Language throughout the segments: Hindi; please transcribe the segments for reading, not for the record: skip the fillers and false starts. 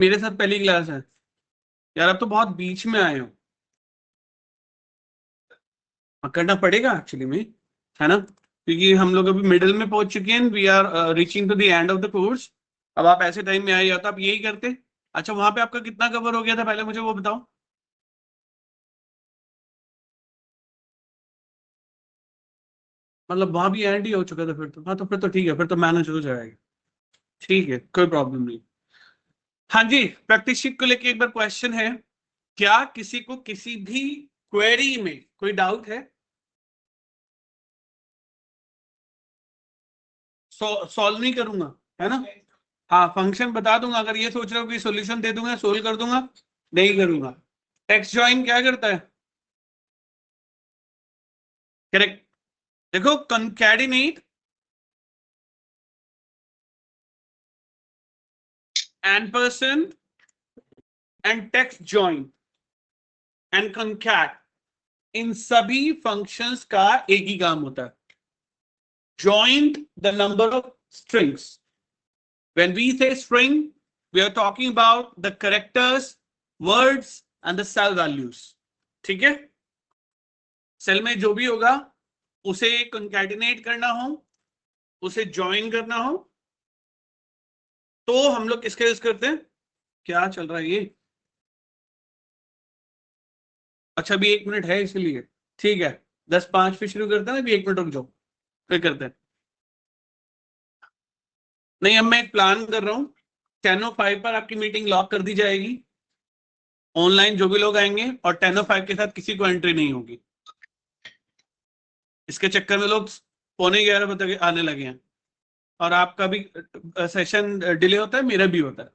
मेरे साथ पहली क्लास है यार, अब तो बहुत बीच में आए हो। करना पड़ेगा एक्चुअली में, है ना, क्योंकि हम लोग अभी मिडिल में पहुंच चुके हैं। We are reaching to the end of the course. अब आप ऐसे टाइम में आए या तो आप यही करते। अच्छा, वहां पे आपका कितना कवर हो गया था पहले मुझे वो बताओ। मतलब वहां भी एंड ही हो चुका था फिर तो। हाँ, तो फिर तो ठीक है, फिर तो मैनेज हो जाएगा। ठीक है, कोई प्रॉब्लम नहीं। हाँ जी, प्रैक्टिस शीट को लेके एक बार क्वेश्चन है। क्या किसी को किसी भी क्वेरी में कोई डाउट है? सॉल्व नहीं करूंगा, है ना। हाँ, फंक्शन बता दूंगा। अगर ये सोच रहे हो कि सॉल्यूशन दे दूंगा, सोल्व कर दूंगा, नहीं करूंगा। टेक्स्ट ज्वाइन क्या करता है? करेक्ट। देखो, concatenate ampersand and text join and concat, इन सभी फंक्शंस का एक ही काम होता है, joined the number of strings. When we say string, we are talking about the characters, words and the cell values. ठीक है, सेल में जो भी होगा उसे कंकैटिनेट करना हो, उसे ज्वाइन करना हो, तो हम लोग किसका यूज करते हैं? क्या चल रहा है ये? अच्छा, अभी 1 मिनट है इसलिए ठीक है। 10:05 पे शुरू करते हैं ना, अभी 1 मिनट रुक जाओ, फिर करते हैं। नहीं, अब मैं एक प्लान कर रहा हूँ। 10:05 पर आपकी मीटिंग लॉक कर दी जाएगी। ऑनलाइन जो भी लोग आएंगे, और 10:05 के साथ किसी को एंट्री नहीं होगी। इसके चक्कर में लोग 11:15 बजे आने लगे हैं, और आपका भी सेशन डिले होता है, मेरा भी होता है।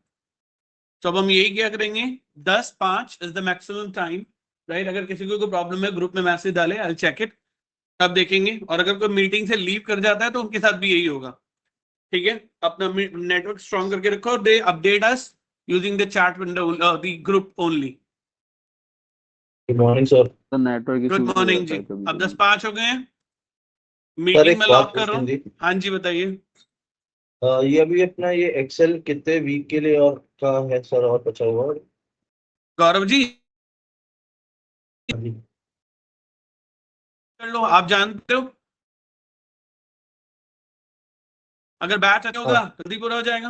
तो अब हम यही क्या करेंगे, 10:05 is the maximum time, right. अगर किसी को कोई प्रॉब्लम है, ग्रुप में मैसेज डाले, आई चेक इट, तब देखेंगे। और अगर कोई मीटिंग से लीव कर जाता है तो उनके साथ भी यही होगा। ठीक है, अपना नेटवर्क स्ट्रॉन्ग करके रखो। They update us using the chat window, the group only. Good morning sir. तो नेटवर्क गुड इशू हो मॉर्निंग जाता जी। है कभी अब कभी। 10:05 हो गए हैं, सर मीटिंग एक में बात लॉक कर रहा पूछनी हूँ। थी। हाँ जी, बताइए। ये अभी अपना ये एक्सेल कितने वीक के लिए और का है सर, और बचा हुआ? गौरव जी, हाँ जी। कर लो, आप जानते हो। अगर बैच अच्छा होगा हाँ, जल्दी पूरा हो जाएगा।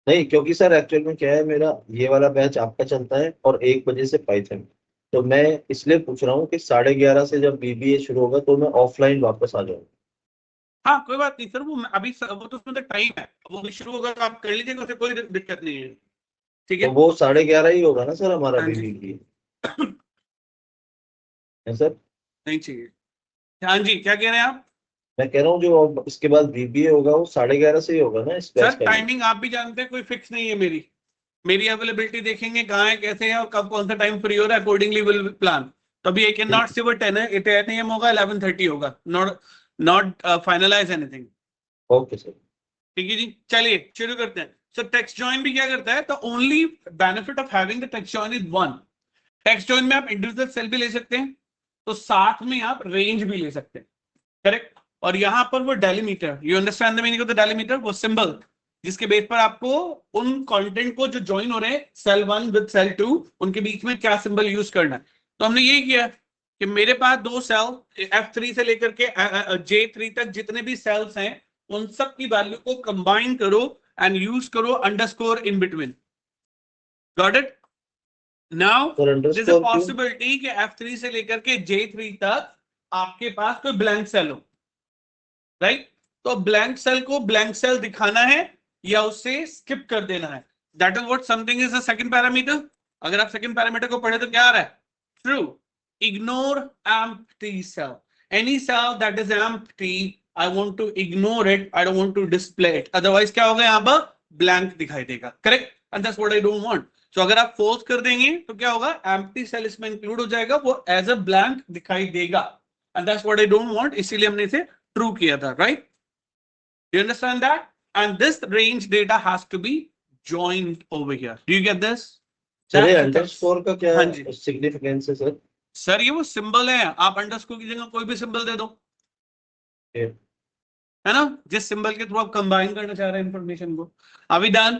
नहीं क्योंकि सर एक्चुअल में क्या है, मेरा ये वाला बैच आपका चलता है और 1 बजे से पाइथन। तो मैं इसलिए पूछ रहा हूँ कि 11:30 से जब बीबीए शुरू होगा तो मैं ऑफलाइन वापस आ जाऊँ। हाँ, कोई बात नहीं सर, वो अभी वो तो उसमें तो टाइम है, वो भी शुरू होगा तो आप कर लीजिएगा, उसे कोई दिक्कत नहीं है। ठीक तो है। वो 11:30 ही होगा ना सर हमारा हाँ जी। बीबीए, है सर? नहीं चाहिए। हाँ जी, क्या कह रहे हैं आप? मैं कह रहा हूँ जो अब इसके बाद बीबीए होगा वो 11:30 से ही होगा ना इस बैच सर का भी? टाइमिंग आप भी जानते हैं, कोई फिक्स नहीं है। मेरी अवेलेबिलिटी देखेंगे कहाँ है, कैसे है, और कब कौन सा टाइम फ्री हो रहा है, अकॉर्डिंगली विल प्लान। तो अभी एक नॉट से वो 10 है, 10 AM होगा, 11:30 होगा। Not not finalize anything. Okay sir. ठीक है जी, चलिए शुरू करते हैं। सो टेक्स्ट जॉइन भी क्या करता है? तो only benefit of having the text join is one. Text join में आप इंडिविजुअल सेल भी ले सकते हैं, तो साथ में आप रेंज भी ले सकते हैं। करेक्ट। और यहां पर वो delimiter, you understand the meaning of the delimiter, वो सिंबल जिसके बेस पर आपको उन कंटेंट को जो ज्वाइन हो रहे हैं सेल 1 विद सेल 2, उनके बीच में क्या सिंबल यूज करना है। तो हमने यही किया कि मेरे पास 2 सेल F3 से लेकर के J3 तक जितने भी सेल्स हैं, उन सब की वैल्यू को कंबाइन करो एंड यूज करो underscore in between. Got it? Now sir there is a underscore क्यों? पॉसिबिलिटी कि F3 से लेकर के J3 तक आपके पास कोई ब्लैंक सेल हो, राइट। तो ब्लैंक सेल को ब्लैंक सेल दिखाना है या उसे स्किप कर देना है। That is what something is a second parameter. अगर आप सेकंड पैरामीटर को पढ़े तो क्या आ रहा है? True. Ignore empty cell, any cell that is empty, I want to ignore it, I don't want to display it. Otherwise क्या होगा, यहां पर ब्लैंक दिखाई देगा। Correct, and that's what I don't want. तो अगर आप फोर्स कर देंगे तो क्या होगा, एम्प्टी सेल इसमें इंक्लूड हो जाएगा, वो एज अ ब्लैंक दिखाई देगा, and that's what I don't want. इसीलिए हमने इसे ट्रू किया था, right? Do you understand that? And this range data has to be joined over here. Do you get this? Sir ये That's the text. अंडरस्कोर का क्या हाँ जी सिग्निफिकेंस है सर? सर, ये वो सिंबल है, आप अंडरस्कोर की जगह कोई भी सिंबल दे दो, ये- है ना, जिस सिंबल के थ्रू आप कंबाइन करना चाह रहे हैं इंफॉर्मेशन को। अभी डन?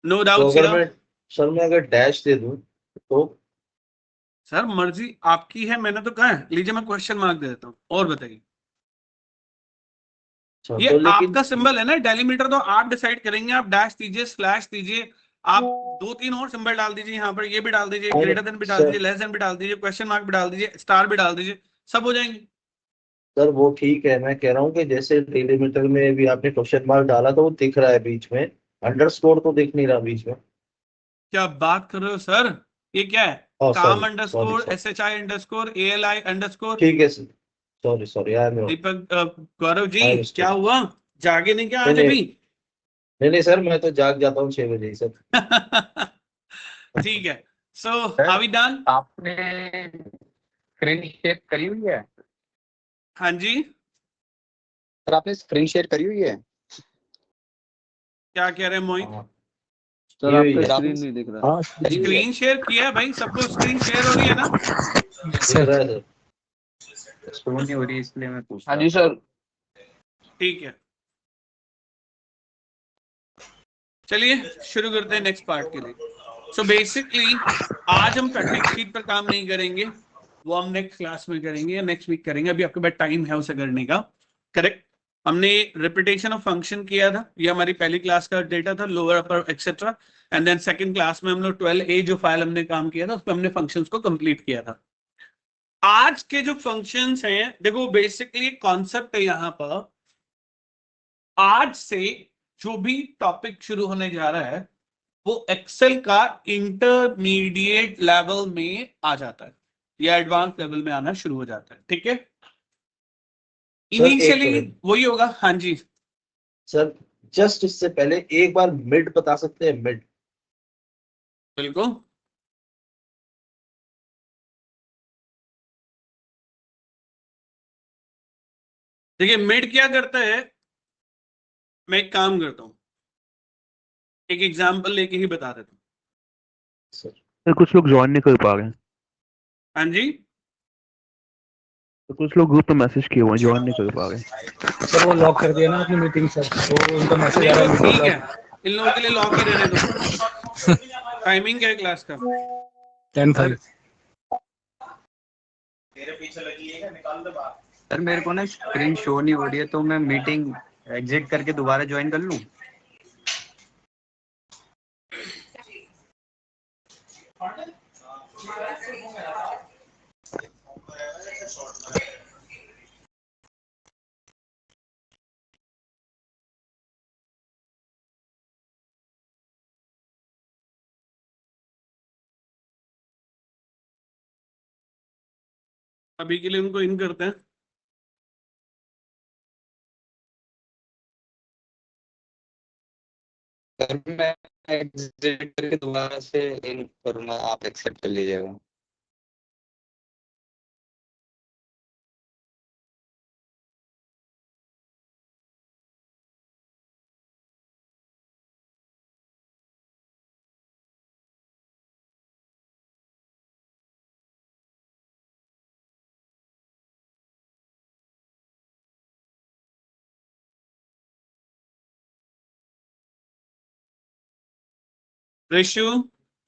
नो तो डाउट अगर मैं सर मैं अगर डैश दे दूं तो सर मर्जी आपकी है, मैंने तो कहा है। लीजिए मैं क्वेश्चन मार्क दे देता हूँ और बताइए। अच्छा, ये तो लेकिन आपका सिंबल है ना डेलीमीटर, तो आप डिसाइड करेंगे। आप डैश दीजिए, स्लैश दीजिए, आप दो तीन और सिंबल डाल दीजिए यहाँ पर, ये भी डाल दीजिए, अरे ग्रेटर देन भी डाल सर दीजिए, लेस देन भी डाल दीजिए, क्वेश्चन मार्क भी डाल दीजिए, स्टार भी डाल दीजिए, सब हो जाएंगे। सर वो ठीक है, मैं कह रहा हूँ कि जैसे डेलीमीटर में भी आपने क्वेश्चन मार्क डाला तो वो दिख रहा है बीच में, अंडरस्कोर तो दिख नहीं रहा बीच में। क्या बात कर रहे हो सर? ये क्या है? ओह काम sorry sorry underscore sorry, SHI underscore ALI underscore. ठीक है sir, sorry sorry, I am Deepak Gaurav ji, I क्या मिस्टेक। हुआ? जागे नहीं क्या नहीं आज नहीं अभी? नहीं नहीं सर, मैं तो जाग जाता हूँ 6 बजे ही सर। ठीक है। So sir are we done? आपने स्क्रीन शेयर करी हुई है? हाँ जी, सर आपने स्क्रीन शेयर करी हुई है? क्या कह रहे हैं मोहित? हाँ सर ये आपका हुई है। स्क्रीन नहीं दिख रहा। हाँ करी हुई है स्क्रीन शेयर किया है भाई, सबको स्क्रीन शेयर हो रही है ना? दिख रहा है सर। शो नहीं हो रही इसलिए मैं पूछ हाँ रहा जी सर। ठीक है, चलिए शुरू करते हैं नेक्स्ट पार्ट के लिए। सो बेसिकली आज हम प्रैक्टिस शीट पर काम नहीं करेंगे, वो हम नेक्स्ट क्लास में करेंगे या नेक्स्ट वीक करेंगे। अभी आपके पास टाइम है उसे करने का। करेक्ट। हमने रिपीटेशन ऑफ फंक्शन किया था, ये हमारी पहली क्लास का डेटा था, lower upper etcetera. And then second class में हम लोग 12A जो फाइल हमने काम किया था उस पर हमने फंक्शंस को कंप्लीट किया था। आज के जो फंक्शंस हैं, देखो बेसिकली कॉन्सेप्ट है यहाँ पर, आज से जो भी टॉपिक शुरू होने जा रहा है वो एक्सेल का इंटरमीडिएट लेवल में आ जाता है या एडवांस लेवल में आना शुरू हो जाता है। ठीक है, सर एक इनिशियली मिनट वही होगा। हाँ जी, सर, जस्ट इससे पहले एक बार मिड बता सकते हैं? मिड बिल्कुल। देखिए मिड क्या करता है, मैं एक काम करता हूं, एक एग्जांपल लेके ही बता देता हूं। सर। सर कुछ लोग ज्वाइन नहीं कर पा रहे हैं। हाँ जी, तो कुछ लोग ग्रुप पे मैसेज किए हुए हैं, ज्वाइन नहीं कर पा रहे। सर वो लॉक कर दिया ना अपनी मीटिंग सर, तो उनका मैसेज नहीं आ रहा तो है ठीक मीटिंग है, इन लोगों के लिए लॉक ही रहने दो। टाइमिंग क्या है क्लास का? 10:05। सर मेरे को ना स्क्रीन शो नहीं हो रही है, तो मैं मीटिंग एग्जिट करके दोबारा ज्वाइन कर लूं? अभी के लिए उनको इन करते हैं। सर मैं एग्जिट करके दोबारा से इन करूंगा, आप एक्सेप्ट कर लीजिएगा। रिशु,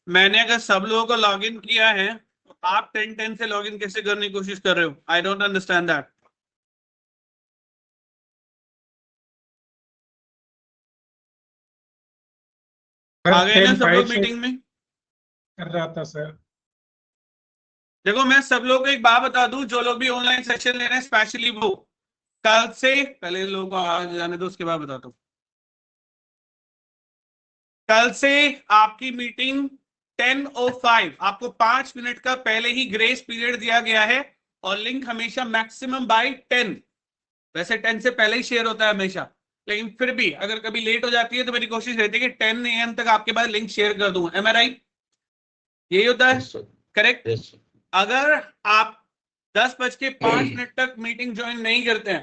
मैंने अगर सब लोगों को लॉगिन किया है तो आप 10-10 से लॉगिन कैसे करने की कोशिश कर रहे हो? I don't understand that. आ गए ना सब लोग मीटिंग में? कर रहा था सर। देखो मैं सब लोगों को एक बात बता दूं, जो लोग भी ऑनलाइन सेशन ले रहे हैं स्पेशली वो, कल से पहले लोगों को आ जाने दो, उसके बाद बताता हूं। कल से आपकी मीटिंग 10:05, आपको 5 मिनट का पहले ही ग्रेस पीरियड दिया गया है और लिंक हमेशा मैक्सिमम बाय 10, वैसे 10 से पहले ही शेयर होता है हमेशा, लेकिन फिर भी अगर कभी लेट हो जाती है तो मेरी कोशिश रहती है कि 10 AM तक आपके पास लिंक शेयर कर दूं। एम आई राइट? यही होता है, yes sir, correct? Yes sir. अगर आप 10:05 तक मीटिंग ज्वाइन नहीं करते हैं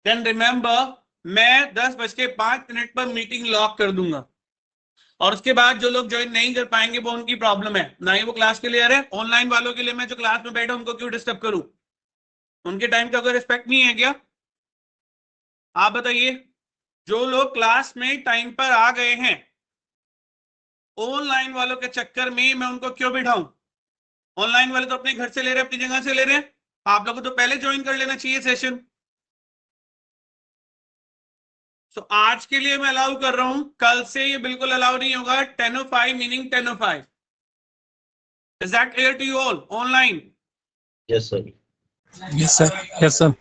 देन रिमेंबर, मैं 10:05 पर मीटिंग लॉक कर दूंगा और उसके बाद जो लोग ज्वाइन नहीं कर पाएंगे वो उनकी प्रॉब्लम है, ना ही वो क्लास के लिए आ रहे हैं। ऑनलाइन वालों के लिए मैं जो क्लास में बैठा उनको क्यों डिस्टर्ब करूं? उनके टाइम का कोई रिस्पेक्ट नहीं है क्या? आप बताइए। जो लोग क्लास में टाइम पर आ गए हैं ऑनलाइन वालों के चक्कर में मैं उनको क्यों बिठाऊं? ऑनलाइन वाले तो अपने घर से ले रहे हैं, अपनी जगह से ले रहे हैं, आप लोगों को तो पहले ज्वाइन कर लेना चाहिए सेशन। तो आज के लिए मैं अलाउ कर रहा हूं, कल से ये बिल्कुल अलाउ नहीं होगा। 10:05 meaning 10:05। Is that clear to you all? Online yes sir. Yes sir, yes sir,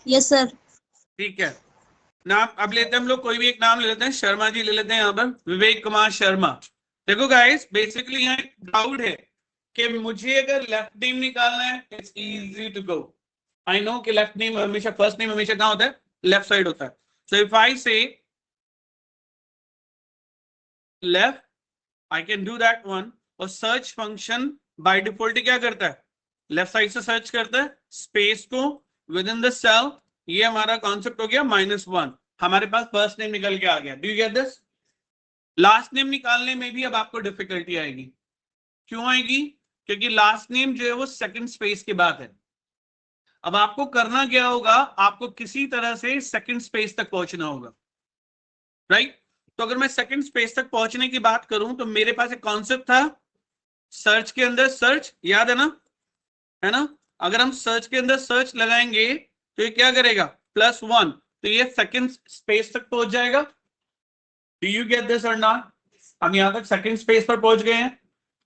yes sir. ठीक है। नाम अब लेते हैं हम लोग, कोई भी एक नाम ले लेते हैं। शर्मा जी ले लेते हैं यहाँ पर, विवेक कुमार शर्मा। देखो गाइस, बेसिकली यहाँ एक डाउट है कि मुझे अगर लेफ्ट नेम निकालना है, it's easy to go. I know कि लेफ्ट नेम हमेशा, फर्स्ट नेम हमेशा कहाँ होता है? लेफ्ट साइड होता है। सो इफ आई से left, I can do that one. और सर्च फंक्शन बाय डिफॉल्ट क्या करता है? लेफ्ट साइड से सर्च करता है, स्पेस को विद इन द सेल। ये हमारा कॉन्सेप्ट हो गया -1। हमारे पास फर्स्ट नेम निकल के आ गया। Do you get this? Last name निकालने में भी अब आपको डिफिकल्टी आएगी। क्यों आएगी? क्योंकि लास्ट नेम जो है वो सेकंड स्पेस के बाद है। अब आपको करना क्या होगा? आपको किसी तरह से सेकंड स्पेस तक पहुंचना होगा, राइट? तो अगर मैं सेकंड स्पेस तक पहुंचने की बात करूं तो मेरे पास एक कॉन्सेप्ट था, सर्च के अंदर सर्च, याद है ना? है ना? अगर हम सर्च के अंदर सर्च लगाएंगे तो ये क्या करेगा? +1, तो ये सेकंड स्पेस तक पहुंच जाएगा। डू यू गेट दिस और नॉट? हम यहां तक सेकंड स्पेस पर पहुंच गए हैं।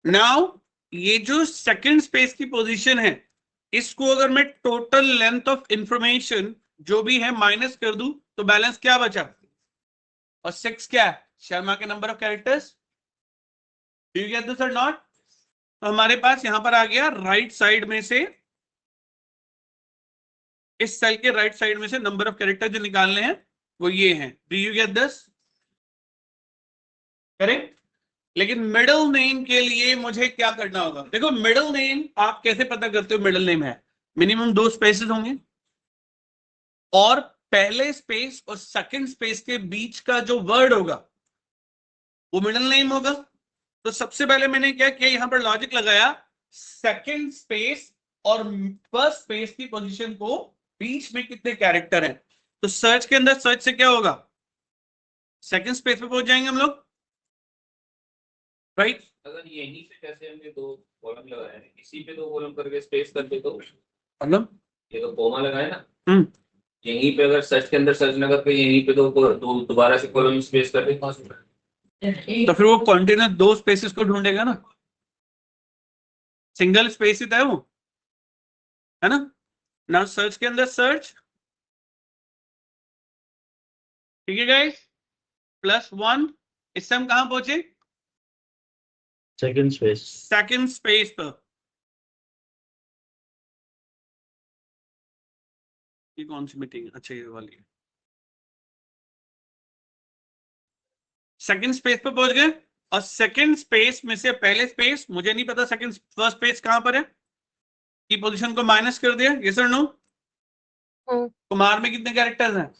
नाउ ये जो सेकंड स्पेस की पोजीशन है, इसको अगर मैं टोटल लेंथ ऑफ इंफॉर्मेशन जो भी है माइनस कर दूं तो बैलेंस क्या बचा? और 6 क्या है? शर्मा के number of characters. Do you get this और नॉट? तो हमारे पास यहां पर आ गया राइट साइड में से, इस सेल के राइट साइड में से नंबर ऑफ कैरेक्टर जो निकालने हैं वो ये हैं। Do you get this? Correct. लेकिन मिडिल नेम के लिए मुझे क्या करना होगा? देखो, मिडिल नेम आप कैसे पता करते हो मिडिल नेम है? मिनिमम 2 स्पेसेस होंगे और पहले स्पेस और सेकंड स्पेस के बीच का जो वर्ड होगा वो मिडिल नेम होगा। तो सबसे पहले मैंने क्या किया, यहां पर लॉजिक लगाया, सेकंड स्पेस और फर्स्ट स्पेस की पोजीशन को बीच में कितने कैरेक्टर हैं। तो सर्च के अंदर सर्च से क्या होगा? सेकंड स्पेस पे पहुंच जाएंगे हम लोग, राइट? अगर यहीं से कैसे हमने 2 कॉलम लगाए हैं, इसी पे 2 कॉलम करके स्पेस करते तो मतलब ये तो कोमा लगाए ना, हम्म। यहीं पे अगर सर्च के अंदर सर्च न करके यहीं पे दो दोबारा से कॉलम स्पेस कर दे, तो फिर वो कंटेनर 2 स्पेसेस को ढूंढेगा ना, सिंगल स्पेस ही था वो, है ना? नाउ सर्च के अंदर सर्च, ठीक है गाइस, +1। इससे हम कहां पहुंचे? Second space. सेकंड स्पेस पर। ये कौन सी मीटिंग? अच्छा, ये वाली। सेकंड स्पेस पर पहुंच गए और सेकंड स्पेस में से पहले स्पेस, मुझे नहीं पता सेकंड फर्स्ट स्पेस कहां पर है, की पोजीशन को माइनस कर दिया। यस और नो? कुमार में कितने कैरेक्टर्स हैं?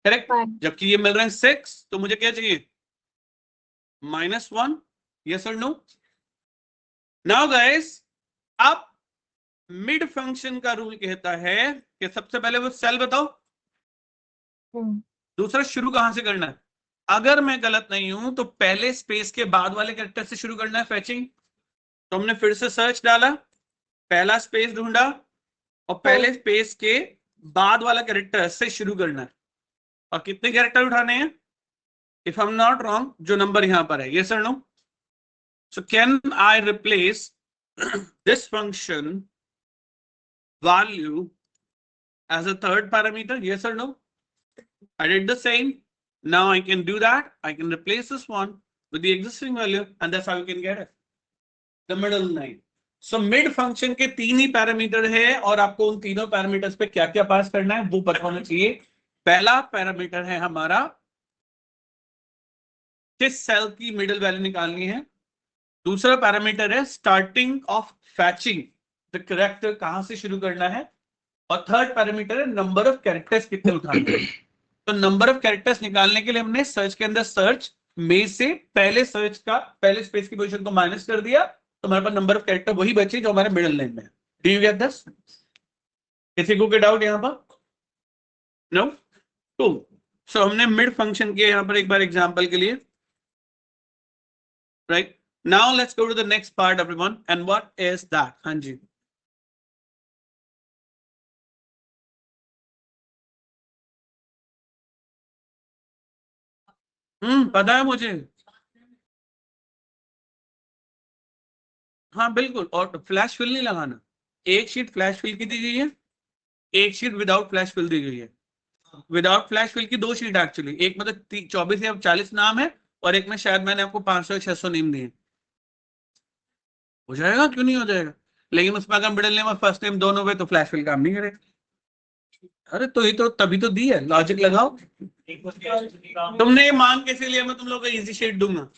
करेक्ट। जबकि ये मिल रहे हैं 6, तो मुझे क्या चाहिए? -1। यस और नो? नाउ गाइस, अब मिड फंक्शन का रूल कहता है कि सबसे पहले वो सेल बताओ, दूसरा शुरू कहां से करना है। अगर मैं गलत नहीं हूं तो पहले स्पेस के बाद वाले कैरेक्टर से शुरू करना है फैचिंग। तो हमने फिर से सर्च डाला, पहला स्पेस ढूंढा और पहले स्पेस के बाद वाला कैरेक्टर से शुरू करना है। और कितने कैरेक्टर उठाने हैं? If I am not wrong, जो नंबर यहां पर है। यस और no? So can I replace this function value as a third parameter? Yes or no? I did the same. Now I can do that. I can replace this one with the existing value, and that's how you can get it. The middle name. So mid function के 3 ही पैरामीटर है और आपको उन तीनों पैरामीटर्स पे क्या क्या पास करना है वो पता होना चाहिए। पहला पैरामीटर है हमारा, किस सेल की मिडिल वैल्यू निकालनी है। दूसरा पैरामीटर है स्टार्टिंग ऑफ फैचिंग, द कैरेक्टर कहां से शुरू करना है। और थर्ड पैरामीटर है नंबर ऑफ कैरेक्टर्स कितने उठाने हैं। तो नंबर ऑफ कैरेक्टर्स निकालने के लिए हमने सर्च के अंदर सर्च में से पहले सर्च का पहले स्पेस की पोजीशन को माइनस कर दिया, तो हमारे पास नंबर ऑफ कैरेक्टर वही बचे जो हमारे मिडिल नेम में है। Do you get this? किसी को डाउट यहां पर? नो? तो सो हमने मिड फंक्शन के यहां पर एक बार एग्जांपल के लिए right? Now let's go to the next part everyone, and what is that? हाँ जी, पता है मुझे। हाँ बिल्कुल, और फ्लैश फिल नहीं लगाना। एक शीट फ्लैश फिल की दी गई है, एक शीट विदाउट फ्लैश फिल दी गई है। विदाउट फ्लैश फिल की 2 शीट एक्चुअली, एक मतलब 24 या 40 नाम है, और एक में शायद मैंने आपको 500 या 600 नेम दिए। हो जाएगा, क्यों नहीं हो जाएगा? लेकिन उसमें अगर मिडिल नेम और फर्स्ट नेम दोनों हुए तो फ्लैश फिल काम नहीं करेगा। अरे तो ये तो तभी तो दी है, लॉजिक लगाओ। तुमने ये मांग कैसे लिया मैं तुम लोगों को इजी शीट दूंगा?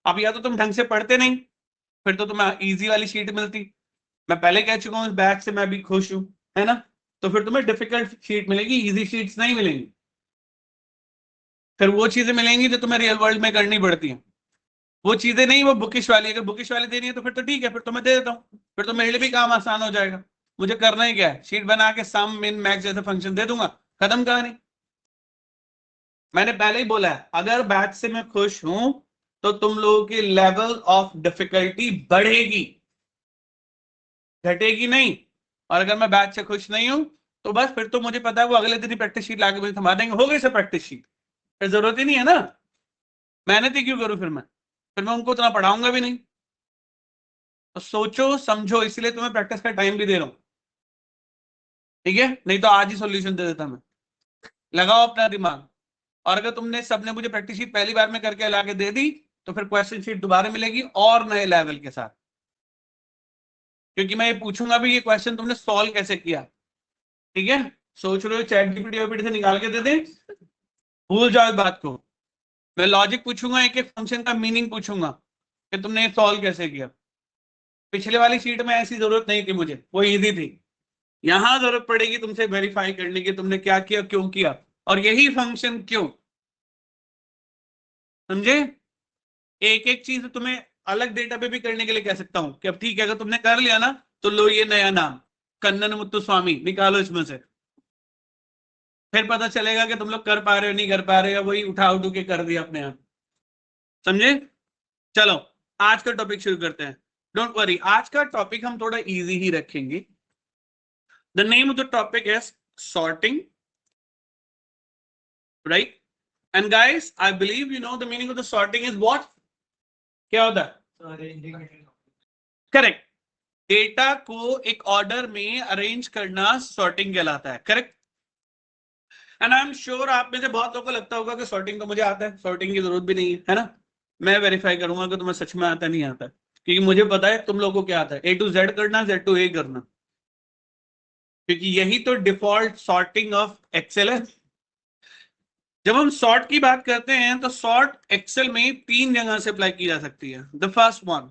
अब या तो तुम ढंग से पढ़ते नहीं, फिर तो तुम्हें इजी वाली शीट मिलती। मैं पहले कह चुका हूँ, इस बैच से मैं भी खुश हूं, है ना? तो फिर तुम्हें डिफिकल्ट शीट मिलेगी, इजी शीट्स नहीं मिलेंगी। फिर वो चीजें मिलेंगी जो तुम्हें रियल वर्ल्ड में करनी पड़ती हैं। वो चीजें नहीं, वो बुकिश वाली। अगर बुकिश वाली देनी है तो फिर तो ठीक है, फिर तो मैं दे देता हूँ, फिर तो मेरे लिए भी काम आसान हो जाएगा। मुझे करना ही क्या है, शीट बना के सम मिन मैक्स जैसे फंक्शन दे दूंगा, खत्म कहानी। मैंने पहले ही बोला है, अगर बैच से मैं खुश हूं तो तुम लोगों की लेवल ऑफ डिफिकल्टी बढ़ेगी, घटेगी नहीं। और अगर मैं बैच से खुश नहीं हूं तो बस फिर तो मुझे पता है वो अगले दिन ही प्रैक्टिस शीट लाके मुझे थमा देंगे, हो गई सब प्रैक्टिस शीट, फिर जरूरत ही नहीं है ना। मेहनत ही क्यों करूं फिर मैं उनको उतना पढ़ाऊंगा भी नहीं। तो सोचो समझो, इसलिए तुम्हें प्रैक्टिस का टाइम भी दे रहा हूं, ठीक है? नहीं तो आज ही सॉल्यूशन दे देता मैं। लगाओ अपना दिमाग। और अगर तुमने सबने मुझे प्रैक्टिस शीट पहली बार में करके ला के दे दी तो फिर क्वेश्चन शीट दोबारा मिलेगी और नए लेवल के साथ, क्योंकि मैं ये पूछूंगा भी ये क्वेश्चन तुमने सॉल्व कैसे किया। ठीक है? सोच रहे हो चैट जीपीटी से निकाल के दे दे, भूल जाओ इस बात को। मैं लॉजिक पूछूंगा, एक एक फंक्शन का मीनिंग पूछूंगा कि तुमने ये सॉल्व कैसे किया। पिछले वाली शीट में ऐसी जरूरत नहीं थी मुझे, वो इजी थी। यहां जरूरत पड़ेगी तुमसे वेरीफाई करने की, तुमने क्या किया, क्यों किया, और यही फंक्शन क्यों। समझे? एक एक चीज तुम्हें अलग डेटा पे भी करने के लिए कह सकता हूं कि अब ठीक है, अगर तुमने कर लिया ना तो लो ये नया नाम कन्नन मुत्तु स्वामी निकालो इसमें से, फिर पता चलेगा कि तुम लोग कर पा रहे हो नहीं कर पा रहे हो, वही उठा उठू के कर दिया अपने आप। समझे? चलो आज का टॉपिक शुरू करते हैं। डोंट वरी, आज का टॉपिक हम थोड़ा इजी ही रखेंगे। The name of the topic is sorting, right? And guys I believe you know the meaning of the sorting is what? क्या होता है? करेक्ट। डेटा को एक ऑर्डर में अरेंज करना सॉर्टिंग कहलाता है, correct? And I am sure आप में से बहुत लोगों को लगता होगा कि सॉर्टिंग तो मुझे आता है, सॉर्टिंग की जरूरत भी नहीं है ना? मैं वेरीफाई करूंगा कि तुम्हें सच में आता नहीं आता, क्योंकि मुझे पता है तुम लोगों को क्या आता है, ए टू जेड करना, जेड टू ए करना, क्योंकि यही तो डिफॉल्ट सॉर्टिंग ऑफ एक्सेल है। जब हम सॉर्ट की बात करते हैं तो सॉर्ट एक्सेल में 3 जगह से अप्लाई की जा सकती है। The first one,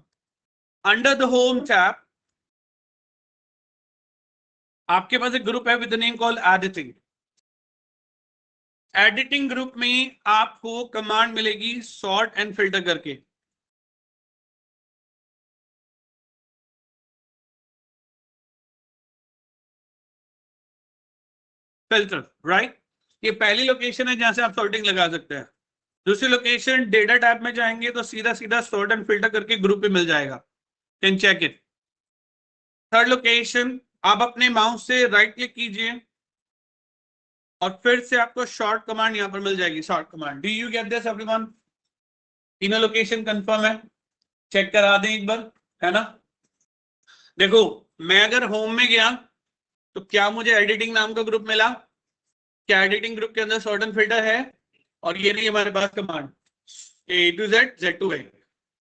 under the home tab आपके पास एक ग्रुप है with the name called editing. Editing group में आपको कमांड मिलेगी सॉर्ट एंड फिल्टर करके। Filter, right? ये पहली लोकेशन है जहां से आप सॉर्टिंग लगा सकते हैं। दूसरी लोकेशन, डेटा टैब में जाएंगे तो सीधा सीधा सॉर्ट एंड फिल्टर करके ग्रुप पे मिल जाएगा, can check it. Third location, आप अपने माउस से राइट क्लिक कीजिए और फिर से आपको शॉर्ट कमांड यहां पर मिल जाएगी, short command. Do you get this everyone? तीनों लोकेशन कंफर्म है? चेक करा दें एक बार, है ना? देखो, मैं अगर होम में गया तो क्या मुझे एडिटिंग नाम का ग्रुप मिला? क्या एडिटिंग ग्रुप के अंदर सॉर्ट एंड फिल्टर है? और ये नहीं हमारे पास command A to Z, Z to A.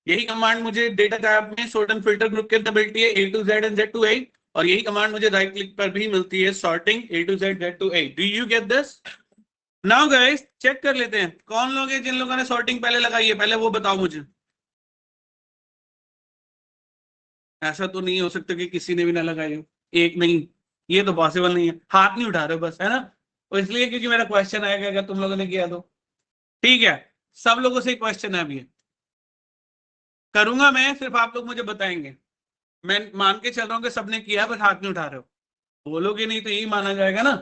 यही कमांड मुझे डेटा टैब में सॉर्ट एंड फिल्टर ग्रुप के अंदर मिलती है, A to Z and Z to A. और यही कमांड मुझे राइट क्लिक पर भी मिलती है, sorting A to Z, Z to A. Do you get this? Now guys check कर लेते हैं कौन लोग हैं जिन लोगों ने सॉर्टिंग पहले लगाई है, पहले वो बताओ मुझे। ऐसा तो नहीं हो सकता कि किसी ने भी ना लगाई हो, एक नहीं, ये तो पॉसिबल नहीं है। हाथ नहीं उठा रहे हो बस, है ना? तो इसलिए क्योंकि मेरा क्वेश्चन आएगा अगर तुम लोगों ने किया तो। ठीक है, सब लोगों से क्वेश्चन है अभी, करूंगा मैं, सिर्फ आप लोग मुझे बताएंगे। मैं मान के चल रहा हूँ कि सबने किया बस हाथ नहीं उठा रहे हो, बोलोगे नहीं तो यही माना जाएगा ना।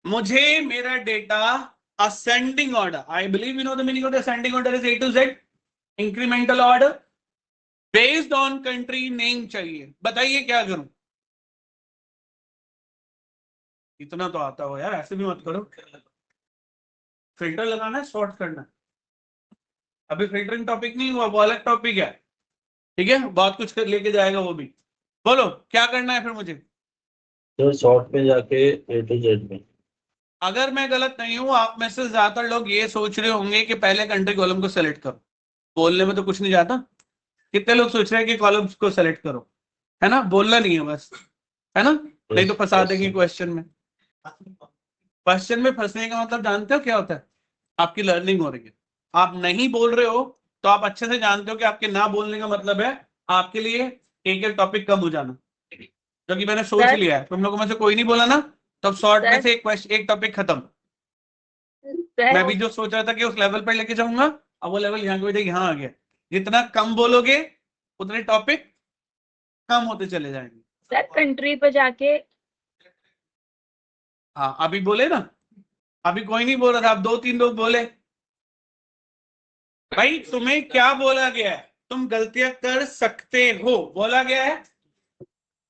मुझे मेरा data ascending order, I believe you know the meaning of the ascending order is A to Z, incremental order. Based on country name चाहिए, बताइए क्या करूं? इतना तो आता हो यार, ऐसे भी मत करो। फिल्टर लगाना है, सॉर्ट करना है। अभी फिल्टरिंग टॉपिक नहीं हुआ, वो अलग टॉपिक है, ठीक है, बहुत कुछ लेके जाएगा वो भी। बोलो क्या करना है फिर मुझे? तो शॉर्ट में जाके A to Z में। अगर मैं गलत नहीं हूं, आप में से ज्यादातर लोग ये सोच रहे होंगे कि पहले कंट्री कॉलम को सेलेक्ट करो। बोलने में तो कुछ नहीं जाता। कितने लोग सोच रहे हैं कि कॉलम्स को सेलेक्ट करो, है ना? बोलना नहीं है बस, है ना? नहीं तो फंसा देंगे क्वेश्चन में। क्वेश्चन में फंसने का मतलब जानते हो क्या होता है? आपकी लर्निंग हो रही है, आप नहीं बोल रहे हो तो आप अच्छे से जानते हो कि आपके ना बोलने का मतलब है आपके लिए एक एक टॉपिक कम हो जाना, जो कि मैंने सोच लिया है। तुम लोगों में से कोई नहीं बोला ना, तब शॉर्ट में से एक टॉपिक खत्म। मैं भी जो सोच रहा था कि उस लेवल पर लेके जाऊंगा, अब वो लेवल यहाँ के यहाँ आ गया। जितना कम बोलोगे उतने टॉपिक कम होते चले जाएंगे। सर कंट्री पे जाके, हाँ अभी बोले ना, अभी कोई नहीं बोल रहा था, अब 2-3 लोग बोले। भाई तुम्हें क्या बोला गया है? तुम गलतियां कर सकते हो, बोला गया है।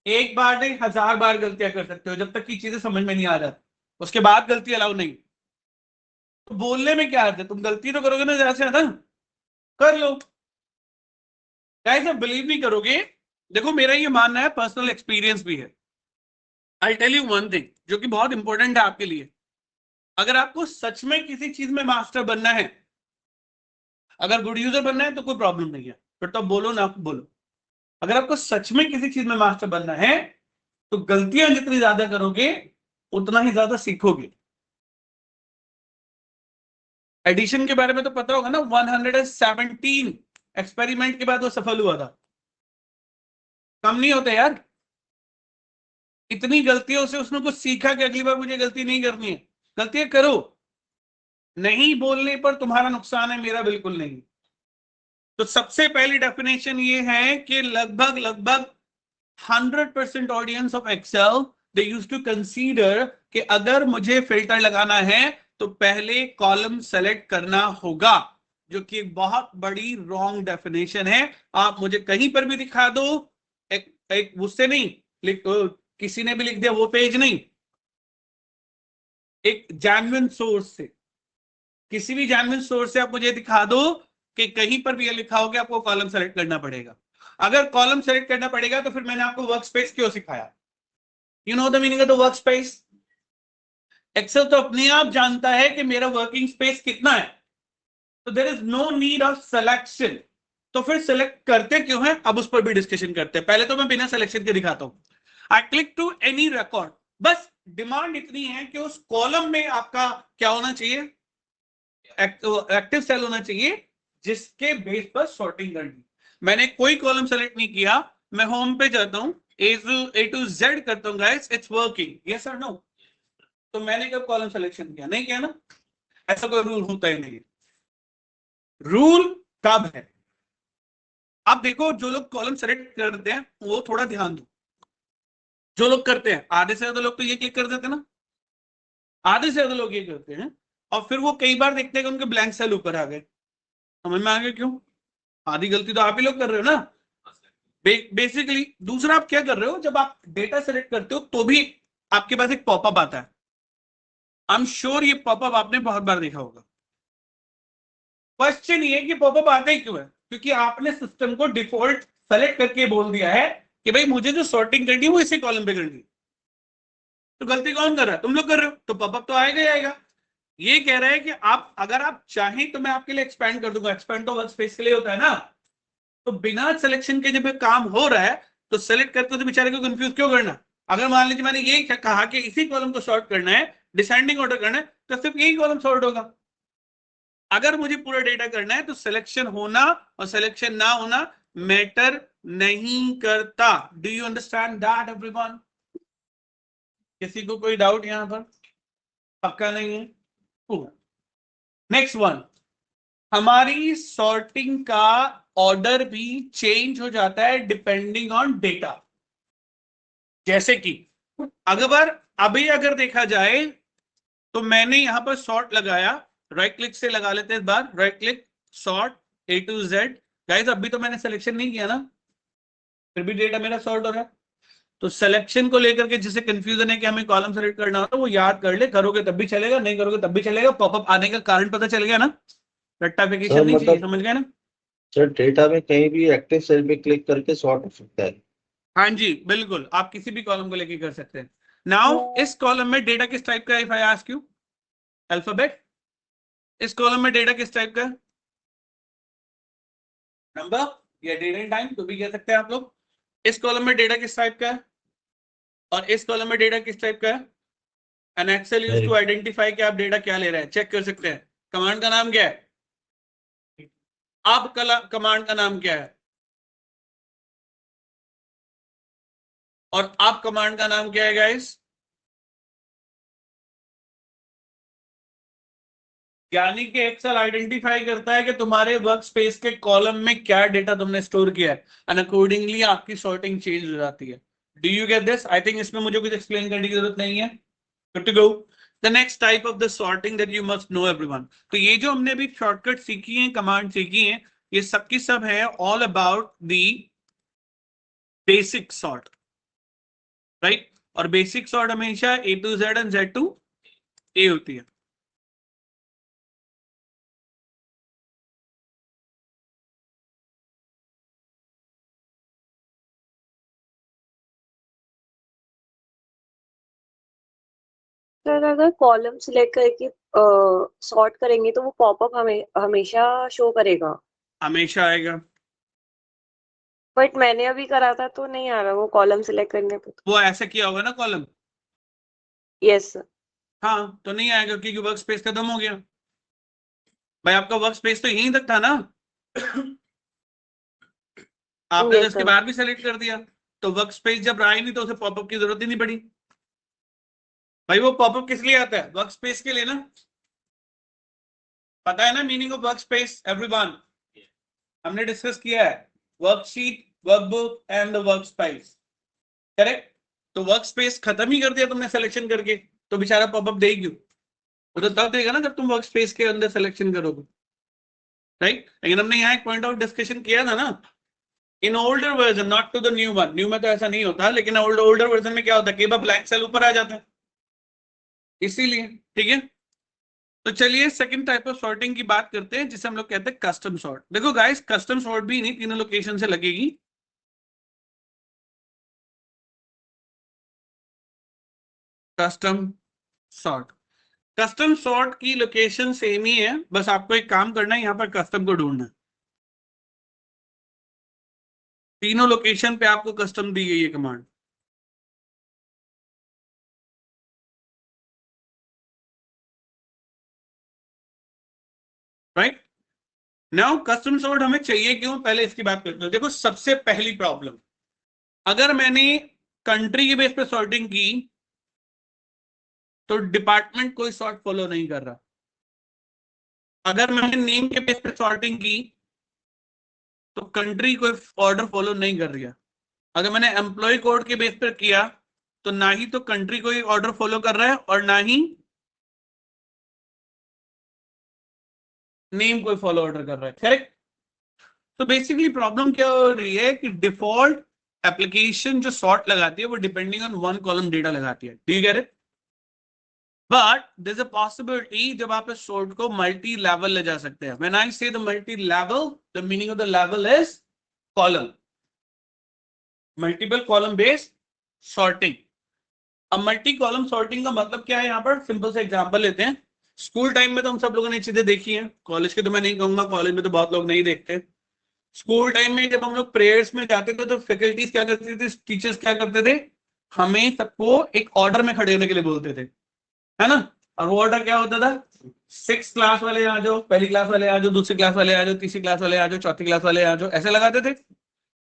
एक बार नहीं 1000 बार गलतियां कर सकते हो, जब तक की चीजें समझ में नहीं आ जाती, उसके बाद गलती अलाउ नहीं। तो बोलने में क्या अर्थ है? तुम गलती तो करोगे ना, ज्यादा से ज्यादा कर लो। गाइस आप बिलीव नहीं करोगे, देखो मेरा ये मानना है, पर्सनल एक्सपीरियंस भी है। I tell you one thing जो कि बहुत इंपॉर्टेंट है आपके लिए। अगर आपको सच में किसी चीज में मास्टर बनना है, अगर गुड यूजर बनना है तो कोई प्रॉब्लम नहीं है, फिर तो बोलो ना बोलो। अगर आपको सच में किसी चीज में मास्टर बनना है तो गलतियां जितनी ज्यादा करोगे उतना ही ज्यादा सीखोगे। एडिशन के बारे में तो पता होगा ना, 117 एक्सपेरिमेंट के बाद वो सफल हुआ था। कम नहीं होते यार, इतनी गलतियों से उसने कुछ सीखा कि अगली बार मुझे गलती नहीं करनी है। गलतियां करो, नहीं बोलने पर तुम्हारा नुकसान है, मेरा बिल्कुल नहीं। तो सबसे पहली डेफिनेशन ये है कि लगभग 100% audience of Excel they used to consider कि अगर मुझे फिल्टर लगाना है तो पहले कॉलम सेलेक्ट करना होगा, जो कि एक बहुत बड़ी रॉन्ग डेफिनेशन है। आप मुझे कहीं पर भी दिखा दो, एक उससे नहीं किसी ने भी लिख दिया वो पेज नहीं, एक जेन्युइन सोर्स से, किसी भी जेन्युइन सोर्स से आप मुझे दिखा दो कि कहीं पर भी ये लिखा हो कि आपको कॉलम सेलेक्ट करना पड़ेगा। अगर कॉलम सेलेक्ट करना पड़ेगा तो फिर मैंने आपको वर्क स्पेस क्यों सिखाया? You know the meaning of the work space. Excel तो अपने आप जानता है कि मेरा वर्किंग स्पेस कितना है, तो there is no need of selection. तो फिर सिलेक्ट करते क्यों है, अब उस पर भी डिस्कशन करते हैं। पहले तो मैं बिना सिलेक्शन के दिखाता हूं। I click to any record, बस डिमांड इतनी है कि उस कॉलम में आपका क्या होना चाहिए, एक्टिव सेल होना चाहिए जिसके बेस पर सॉर्टिंग करनी। मैंने कोई कॉलम सेलेक्ट नहीं किया, मैं होम पे जाता हूं, A to Z करता हूं, गाइस इट्स वर्किंग, यस और नो? तो मैंने कब कॉलम सिलेक्शन किया? नहीं किया ना। ऐसा कोई रूल होता ही नहीं। रूल कब है? आप देखो, जो लोग कॉलम सेलेक्ट करते हैं वो थोड़ा ध्यान दो। जो लोग करते हैं, आधे से ज्यादा लोग तो ये क्लिक कर देते ना, आधे से ज्यादा लोग ये करते हैं, और फिर वो कई बार देखते हैं कि उनके ब्लैंक सेल ऊपर आ गए। समझ में आ गया क्यों? आधी गलती तो आप ही लोग कर रहे हो ना। बेसिकली दूसरा आप क्या कर रहे हो, जब आप डेटा सेलेक्ट करते हो तो भी आपके पास एक पॉपअप आता है। आई एम श्योर ये पॉपअप आपने बहुत बार देखा होगा। क्वेश्चन ये कि पॉपअप आता ही क्यों है? क्योंकि आपने सिस्टम को डिफॉल्ट सेलेक्ट करके बोल दिया है कि भाई मुझे जो सॉर्टिंग करनी है वो इसी कॉलम पे करनी है। तो गलती कौन कर रहा है? तुम लोग कर रहे हो, तो पॉपअप तो आएगा ही आएगा। ये कह रहा है कि आप अगर आप चाहें तो मैं आपके लिए एक्सपैंड कर दूंगा। एक्सपैंड तो वर्क स्पेस के लिए होता है ना। तो बिना सिलेक्शन के जब काम हो रहा है तो सेलेक्ट करते तो बेचारे को कंफ्यूज क्यों करना? अगर मान लीजिए मैंने ये कहा कि इसी कॉलम को सॉर्ट करना है, डिसेंडिंग ऑर्डर करना है, तो सिर्फ यही कॉलम सॉर्ट होगा। अगर मुझे पूरा डेटा करना है तो सिलेक्शन होना और सिलेक्शन ना होना मैटर नहीं करता। Do you understand that everyone? किसी को कोई डाउट यहां पर? पक्का नहीं है? नेक्स्ट वन, हमारी सॉर्टिंग का ऑर्डर भी चेंज हो जाता है डिपेंडिंग ऑन डेटा। जैसे कि अगर देखा जाए तो मैंने यहां पर सॉर्ट लगाया, राइट क्लिक से लगा लेते हैं इस बार, right click sort A to Z, guys अभी तो मैंने सिलेक्शन नहीं किया ना, फिर भी डेटा मेरा सॉर्ट हो रहा है। तो सिलेक्शन को लेकर के जिसे कंफ्यूजन है कि हमें कॉलम सेलेक्ट करना होता है, वो याद कर ले, करोगे तब भी चलेगा, नहीं करोगे तब भी चलेगा। पॉपअप आने का कारण पता चल गया ना, रट्टाफिकेशन सर नहीं चाहिए, मतलब समझ गए ना। सर डेटा में कहीं भी एक्टिव सेल पे क्लिक करके सॉर्ट हो सकता है। हाँ जी बिल्कुल, आप किसी भी कॉलम को लेके कर सकते हैं। नाउ इस कॉलम में डेटा किस टाइप का है, if I ask you, alphabet. इस कॉलम में डेटा किस टाइप का है, नंबर या डेट एंड टाइम, तो भी कह सकते हैं आप लोग। इस कॉलम में डेटा किस टाइप का है, और इस कॉलम में डेटा किस टाइप का है। An Excel use to identify कि आप डेटा क्या ले रहे हैं, चेक कर सकते हैं। कमांड का नाम क्या है, अब कमांड का नाम क्या है, और आप कमांड का नाम क्या है गाइस। यानी कि एक्सेल आइडेंटिफाई करता है कि तुम्हारे वर्क स्पेस के कॉलम में क्या डेटा तुमने स्टोर किया है, एंड अकॉर्डिंगली आपकी सॉर्टिंग चेंज हो जाती है। Do you get this? I think इसमें मुझे कुछ एक्सप्लेन करने की जरूरत नहीं है। Good to go. The next type of the sorting that you must know everyone. तो ये जो हमने अभी शॉर्टकट सीखी है, कमांड सीखी है, ये सबकी सब है all about the basic sort, right. और बेसिक सॉर्ट हमेशा A to Z and Z to A होती है। सर अगर कॉलम सिलेक्ट करके सॉर्ट करेंगे तो वो पॉपअप हमेशा शो करेगा, हमेशा आएगा। बट मैंने अभी करा था तो नहीं आ रहा वो कॉलम सिलेक्ट करने पे। वो ऐसे किया होगा ना कॉलम, यस सर। हाँ तो नहीं आएगा क्योंकि वर्क स्पेस खत्म हो गया। भाई आपका वर्क स्पेस तो यहीं तक था ना, आपने तो यस इसके सर। बाहर भी सेलेक्ट कर दिया, तो वर्क स्पेस जब रहा ही नहीं तो उसे पॉपअप की जरूरत ही नहीं पड़ी। भाई वो पॉपअप किस लिए आता है, वर्क स्पेस के लिए ना। पता है ना meaning of work space everyone, हमने डिस्कस किया है, worksheet, workbook and the work space, correct. तो वर्क स्पेस खत्म ही कर दिया तुमने सिलेक्शन करके, तो बेचारा पॉपअप देगी क्यों, वो तो तब देगा ना जब तुम वर्क स्पेस के अंदर सिलेक्शन करोगे, राइट। लेकिन हमने यहाँ एक पॉइंट ऑफ डिस्कशन किया था ना, in older version, not to the new one, new में तो ऐसा नहीं होता, लेकिन ओल्डर वर्जन में क्या होता है, कई बार ब्लैंक सेल ऊपर आ जाता है, इसीलिए, ठीक है। तो चलिए सेकंड टाइप ऑफ सॉर्टिंग की बात करते हैं, जिसे हम लोग कहते हैं कस्टम सॉर्ट। देखो गाइस, कस्टम सॉर्ट भी नहीं तीनों लोकेशन से लगेगी। कस्टम सॉर्ट, कस्टम सॉर्ट की लोकेशन सेम ही है, बस आपको एक काम करना है, यहां पर कस्टम को ढूंढना है। तीनों लोकेशन पे आपको कस्टम दी गई है command, right. Now custom sort हमें चाहिए क्यों, पहले इसकी बात करते हैं। देखो सबसे पहली प्रॉब्लम, अगर मैंने कंट्री के बेस पे सॉर्टिंग की तो डिपार्टमेंट कोई सॉर्ट फॉलो नहीं कर रहा। अगर मैंने नेम के बेस पे सॉर्टिंग की तो कंट्री कोई ऑर्डर फॉलो नहीं कर रही है। अगर मैंने एम्प्लॉय कोड के बेस पर किया तो ना ही तो कंट्री कोई ऑर्डर फॉलो कर रहा है और ना ही नेम कोई फॉलो ऑर्डर कर रहा है, करेक्ट। तो बेसिकली प्रॉब्लम क्या हो रही है कि डिफॉल्ट एप्लीकेशन जो सॉर्ट लगाती है वो depending on one column data लगाती है, ठीक है। But there is a possibility जब आप इस सॉर्ट को मल्टी लेवल ले जा सकते हैं। व्हेन आई से the multi level, the meaning of the level is column, multiple column based sorting. अब मल्टी कॉलम सॉर्टिंग का मतलब क्या है, यहाँ पर सिंपल से एग्जांपल लेते हैं। स्कूल टाइम में तो हम सब लोगों ने चीजें देखी हैं, कॉलेज के तो मैं नहीं कहूंगा, कॉलेज में तो बहुत लोग नहीं देखते। स्कूल टाइम में जब हम लोग प्रेयर्स में जाते थे तो फैकल्टीज क्या करती थी, टीचर्स क्या करते थे, हमें सबको एक ऑर्डर में खड़े होने के लिए बोलते थे, है ना। और वो ऑर्डर क्या होता था, 6th क्लास वाले आ जाओ, पहली क्लास वाले आ जाओ, दूसरी क्लास वाले आ जाओ, तीसरी क्लास वाले आ जाओ, चौथी क्लास वाले आ जाओ, ऐसे लगाते थे।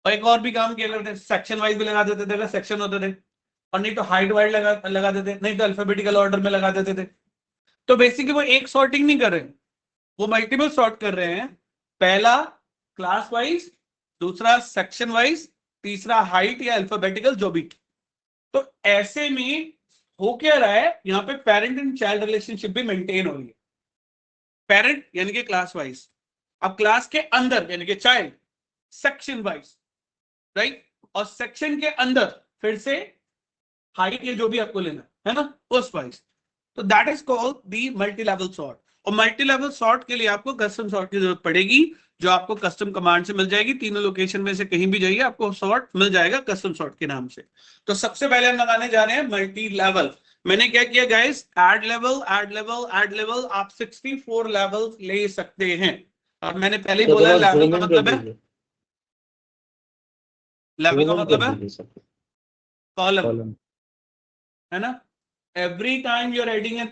और एक और भी काम किया करते, सेक्शन वाइज भी लगा देते थे अगर सेक्शन होते थे, और नहीं तो हाइट वाइड लगा देते, नहीं तो अल्फाबेटिकल ऑर्डर में लगा देते थे। तो बेसिकली वो एक सॉर्टिंग नहीं कर रहे, वो मल्टीपल सॉर्ट कर रहे हैं। पहला क्लास वाइज, दूसरा सेक्शन वाइज, तीसरा हाइट या अल्फाबेटिकल जो भी। तो ऐसे में हो क्या रहा है, यहाँ पे पेरेंट एंड चाइल्ड रिलेशनशिप भी मेंटेन हो रही है। पेरेंट यानी कि क्लास वाइज, अब क्लास के अंदर यानी कि चाइल्ड, सेक्शन वाइज, राइट, और सेक्शन के अंदर फिर से हाइट या जो भी आपको लेना है ना उस वाइज। तो that is called the multi level sort. और मल्टी लेवल सॉर्ट के लिए आपको कस्टम सॉर्ट की जरूरत पड़ेगी, जो आपको कस्टम कमांड से मिल जाएगी। तीनों लोकेशन में से कहीं भी जाइए आपको सॉर्ट मिल जाएगा कस्टम सॉर्ट के नाम से। तो सबसे पहले हम लगाने जा रहे हैं मल्टी लेवल। मैंने क्या किया guys, add level add level add level, आप 64 लेवल ले सकते हैं। और मैंने पहले ही बोला लेवल का मतलब है, लेवल का मतलब है कॉलम, है ना। Every time you are adding a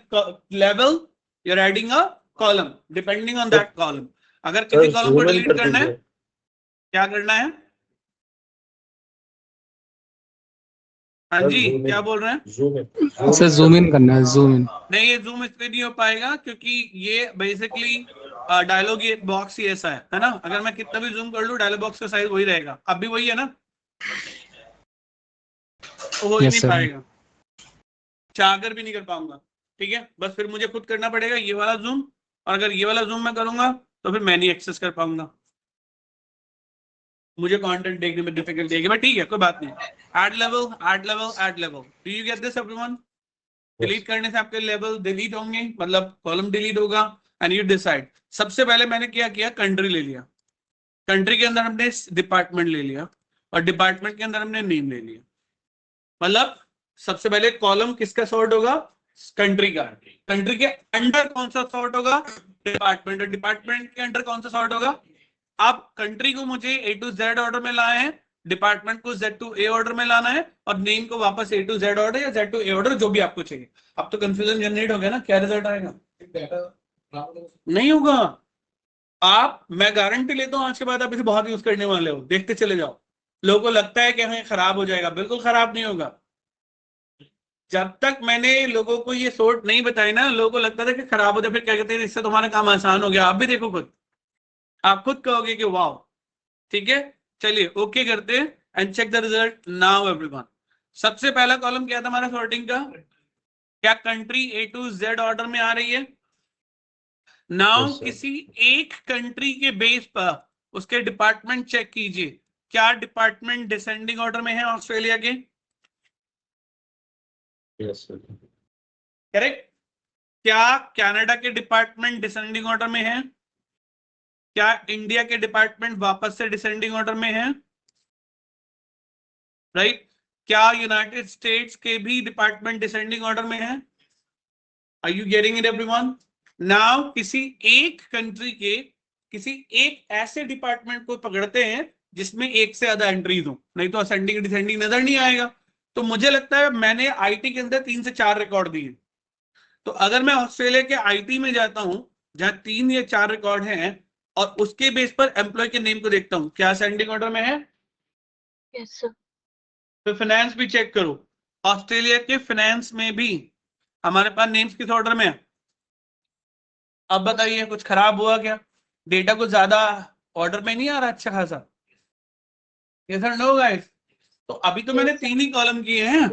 level, you are adding a column, depending on that column. अगर किसी कॉलम को डिलीट करना है, क्या करना है? हाँ जी, क्या बोल रहे हैं? सर जूम इन करना है, जूम इन। नहीं, ये जूम इसलिए नहीं हो पाएगा क्योंकि ये बेसिकली डायलॉग ये बॉक्स ही ऐसा है ना। अगर मैं कितना भी जूम कर लूं डायलॉग बॉक्स का साइज वही रहेगा, अब भी वही है ना, तो हो ही Yes, नहीं sir. पाएगा, चाहकर भी नहीं कर पाऊंगा। ठीक है, बस फिर मुझे खुद करना पड़ेगा ये वाला जूम, और अगर ये वाला जूम मैं करूंगा तो फिर मैं नहीं एक्सेस कर पाऊंगा, मुझे कंटेंट देखने में डिफिकल्टी आएगी। बट ठीक है, कोई बात नहीं। Add level add level add level, do you get this everyone? Delete करने से आपके लेवल डिलीट होंगे, मतलब कॉलम डिलीट होगा। एंड यू डिसाइड, सबसे पहले मैंने क्या किया, कंट्री ले लिया, कंट्री के अंदर हमने डिपार्टमेंट ले लिया, और डिपार्टमेंट के अंदर हमने नेम ले लिया। मतलब सबसे पहले कॉलम किसका सॉर्ट होगा, कंट्री का। कंट्री के अंडर कौन सा सॉर्ट होगा, डिपार्टमेंट। और डिपार्टमेंट के अंडर कौन सा सॉर्ट होगा। अब कंट्री को मुझे A to Z ऑर्डर में लाना है, डिपार्टमेंट को Z to A ऑर्डर में लाना है, और नेम को वापस A to Z ऑर्डर या Z to A ऑर्डर, जो भी आपको चाहिए। अब तो कंफ्यूजन जनरेट हो गया ना, क्या रिजल्ट आएगा? नहीं होगा। आप, मैं गारंटी लेता हूं आज के बाद आप इसे बहुत यूज करने वाले हो, देखते चले जाओ। लोगों को लगता है कि हमें खराब हो जाएगा, बिल्कुल खराब नहीं होगा। जब तक मैंने लोगों को ये सोर्ट नहीं बताई ना, लोगों को लगता था कि खराब हो जाए, फिर क्या कहते हैं इससे तुम्हारा काम आसान हो गया। आप भी देखो खुद, आप खुद कहोगे कि वाह। ठीक है, चलिए ओके करते हैं and check the result now everyone. सबसे पहला कॉलम क्या था हमारा सॉर्टिंग का, क्या country A to Z order में आ रही है? Now Yes, sir. किसी एक कंट्री के बेस पर उसके डिपार्टमेंट चेक कीजिए, क्या डिपार्टमेंट डिसेंडिंग ऑर्डर में है ऑस्ट्रेलिया के? Yes, sir. करेक्ट। क्या कनाडा के डिपार्टमेंट डिसेंडिंग ऑर्डर में है? क्या इंडिया के डिपार्टमेंट वापस से डिसेंडिंग ऑर्डर में है? राइट। क्या यूनाइटेड स्टेट्स के भी डिपार्टमेंट डिसेंडिंग ऑर्डर में है? Are you getting it everyone? Now किसी एक कंट्री के किसी एक ऐसे डिपार्टमेंट को पकड़ते हैं जिसमें एक से ज्यादा एंट्रीज हो, नहीं तो असेंडिंग डिसेंडिंग नजर नहीं आएगा। तो मुझे लगता है मैंने आईटी के अंदर 3 से 4 रिकॉर्ड दिए। तो अगर मैं ऑस्ट्रेलिया के आईटी में जाता हूं जहां 3 या 4 रिकॉर्ड हैं, और उसके बेस पर एम्प्लॉय के नेम को देखता हूं, क्या असेंडिंग ऑर्डर में है? Yes sir. तो फाइनेंस भी चेक करो, ऑस्ट्रेलिया के फाइनेंस में भी हमारे पास नेम्स किस ऑर्डर में है? अब बताइए कुछ खराब हुआ क्या? डेटा कुछ ज्यादा ऑर्डर में नहीं आ रहा अच्छा खासा? Yes sir no guys? तो अभी तो मैंने 3 ही कॉलम किए हैं,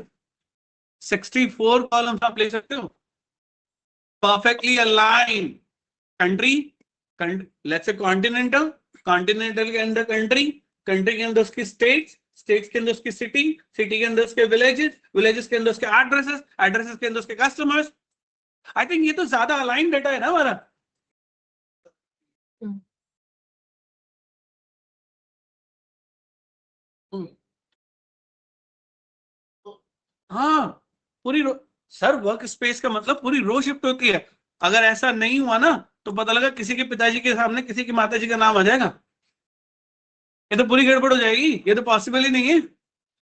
64 कॉलम्स आप ले सकते हो, perfectly align. Country, let's say continental, continental के अंदर कंट्री, कंट्री के अंदर उसकी स्टेट्स, स्टेट्स के अंदर उसकी सिटी, सिटी के अंदर उसके विलेजेस, विलेजेस के अंदर उसके एड्रेसेस, एड्रेसेस के अंदर उसके कस्टमर्स। आई थिंक ये तो ज्यादा अलाइन डेटा है ना हमारा। हाँ, पूरी सर वर्क स्पेस का मतलब पूरी रो शिफ्ट होती है। अगर ऐसा नहीं हुआ ना तो पता लगा किसी के पिताजी के सामने किसी की माताजी का नाम आ जाएगा, ये तो पूरी गड़बड़ हो जाएगी, ये तो पॉसिबल ही नहीं है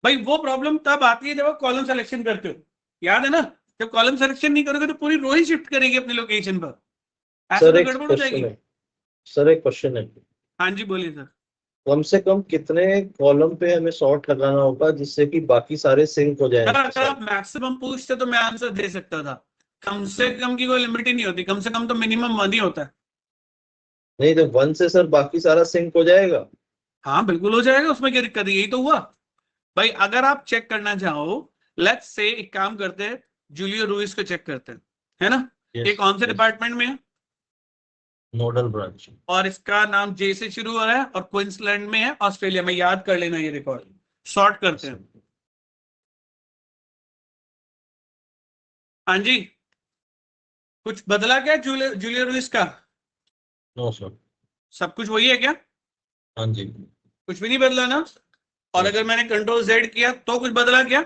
भाई। वो प्रॉब्लम तब आती है जब आप कॉलम सिलेक्शन करते हो, याद है ना। जब कॉलम सिलेक्शन नहीं करोगे तो पूरी रो ही शिफ्ट करेगी अपनी लोकेशन पर, ऐसा सर तो एक गड़बड़ हो जाएगी। क्वेश्चन है, सर एक क्वेश्चन है, हाँ जी बोलिए सर। कम से कम कितने कॉलम पे हमें सॉर्ट लगाना होगा जिससे कि बाकी सारे सिंक हो जाएं? अगर आप मैक्सिमम पूछते तो मैं आंसर दे सकता था, कम से कम की कोई लिमिट ही नहीं होती, कम से कम तो मिनिमम 1 ही होता है। नहीं तो 1 से सर बाकी सारा सिंक हो जाएगा? हाँ बिल्कुल हो जाएगा, उसमें क्या दिक्कत है, यही तो हुआ भाई। अगर आप चेक करना चाहो, लेट्स से एक काम करते हैं, जूलियो रूइस को चेक करते हैं, है ना। ये कौन से डिपार्टमेंट में है? Nodal branch. और इसका नाम जे से शुरू हो रहा है और क्वींसलैंड में है, ऑस्ट्रेलिया में। याद कर लेना ये रिकॉर्ड। सॉर्ट करते हैं। हाँ जी, कुछ बदला क्या जूलिया लुइस का? No sir. सब कुछ वही है क्या? हाँ जी। कुछ भी नहीं बदला ना? और अगर मैंने कंट्रोल जेड किया तो कुछ बदला क्या?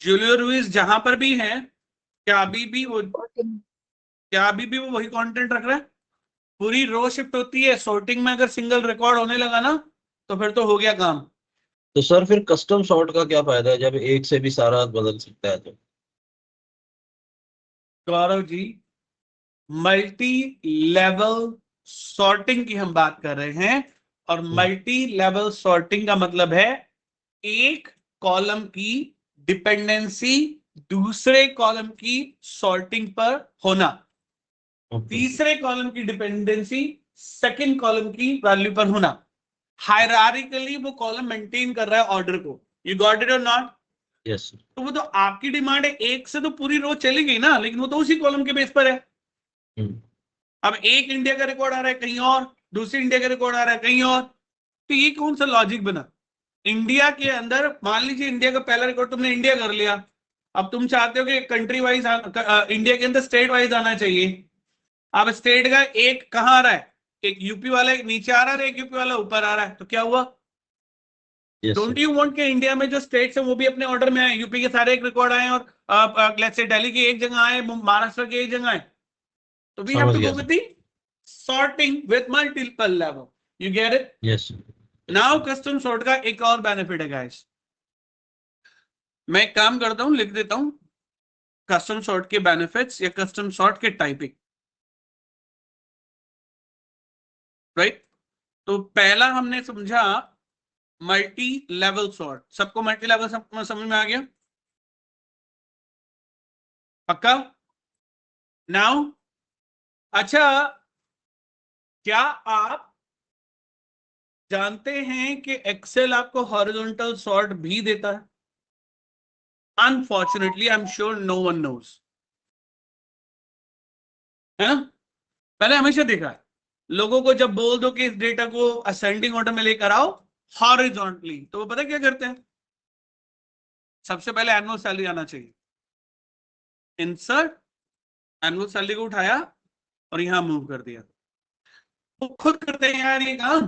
जूलिया लुइस जहां पर भी है, क्या अभी भी वो वही कंटेंट रख रहा है? पूरी रो शिफ्ट होती है। सॉर्टिंग में अगर सिंगल रिकॉर्ड होने लगा ना, तो फिर तो हो गया काम। तो सर फिर कस्टम सॉर्ट का क्या फायदा है जब एक से भी सारा बदल सकता है? तो Gaurav ji, multi level sorting की हम बात कर रहे हैं, और मल्टी लेवल सॉर्टिंग का मतलब है एक कॉलम की डिपेंडेंसी दूसरे कॉलम की सॉर्टिंग पर होना, तीसरे कॉलम की डिपेंडेंसी सेकंड कॉलम की वैल्यू पर होना। हायरार्किकली वो कॉलम मेंटेन कर रहा है ऑर्डर को। यू गॉट इट और नॉट? यस। तो वो तो आपकी डिमांड है, एक से तो पूरी रो चली गई ना, लेकिन वो तो उसी कॉलम के बेस पर है। अब एक इंडिया का रिकॉर्ड आ रहा है कहीं और, दूसरी इंडिया का रिकॉर्ड आ रहा है कहीं और, तो ये कौन सा लॉजिक बना? इंडिया के अंदर मान लीजिए इंडिया का पहला रिकॉर्ड तुमने इंडिया कर लिया, अब तुम चाहते हो कि कंट्री वाइज इंडिया के अंदर स्टेट वाइज आना चाहिए। अब स्टेट का एक कहां आ रहा है? एक यूपी वाला एक नीचे आ रहा है, एक यूपी वाला ऊपर आ रहा है, तो क्या हुआ? डोंट यू वांट के इंडिया में जो स्टेट्स है वो भी अपने ऑर्डर में आए? यूपी के सारे एक रिकॉर्ड आए और लेट्स से दिल्ली के एक जगह आए, महाराष्ट्र के एक जगह आए, तो we have to go with the sorting with multiple level. You get it? Yes. Now custom sort का एक और बेनिफिट है गाइस। मैं एक काम करता हूं, लिख देता हूं कस्टम सॉर्ट के बेनिफिट्स या कस्टम सॉर्ट के टाइपिंग। राइट? तो पहला हमने समझा मल्टी लेवल सॉर्ट। सबको मल्टी लेवल समझ में आ गया? पक्का? नाउ अच्छा, क्या आप जानते हैं कि एक्सेल आपको हॉरिजॉन्टल सॉर्ट भी देता है? Unfortunately I am sure no one knows, है ना? पहले हमेशा देखा है लोगों को, जब बोल दो कि इस डेटा को असेंडिंग ऑर्डर में लेकर आओ हॉरिजॉन्टली, तो वो पता क्या करते हैं? सबसे पहले एनुअल सैलरी आना चाहिए, इंसर्ट एनुअल सैलरी को उठाया और यहां मूव कर दिया। वो खुद करते हैं यार ये काम,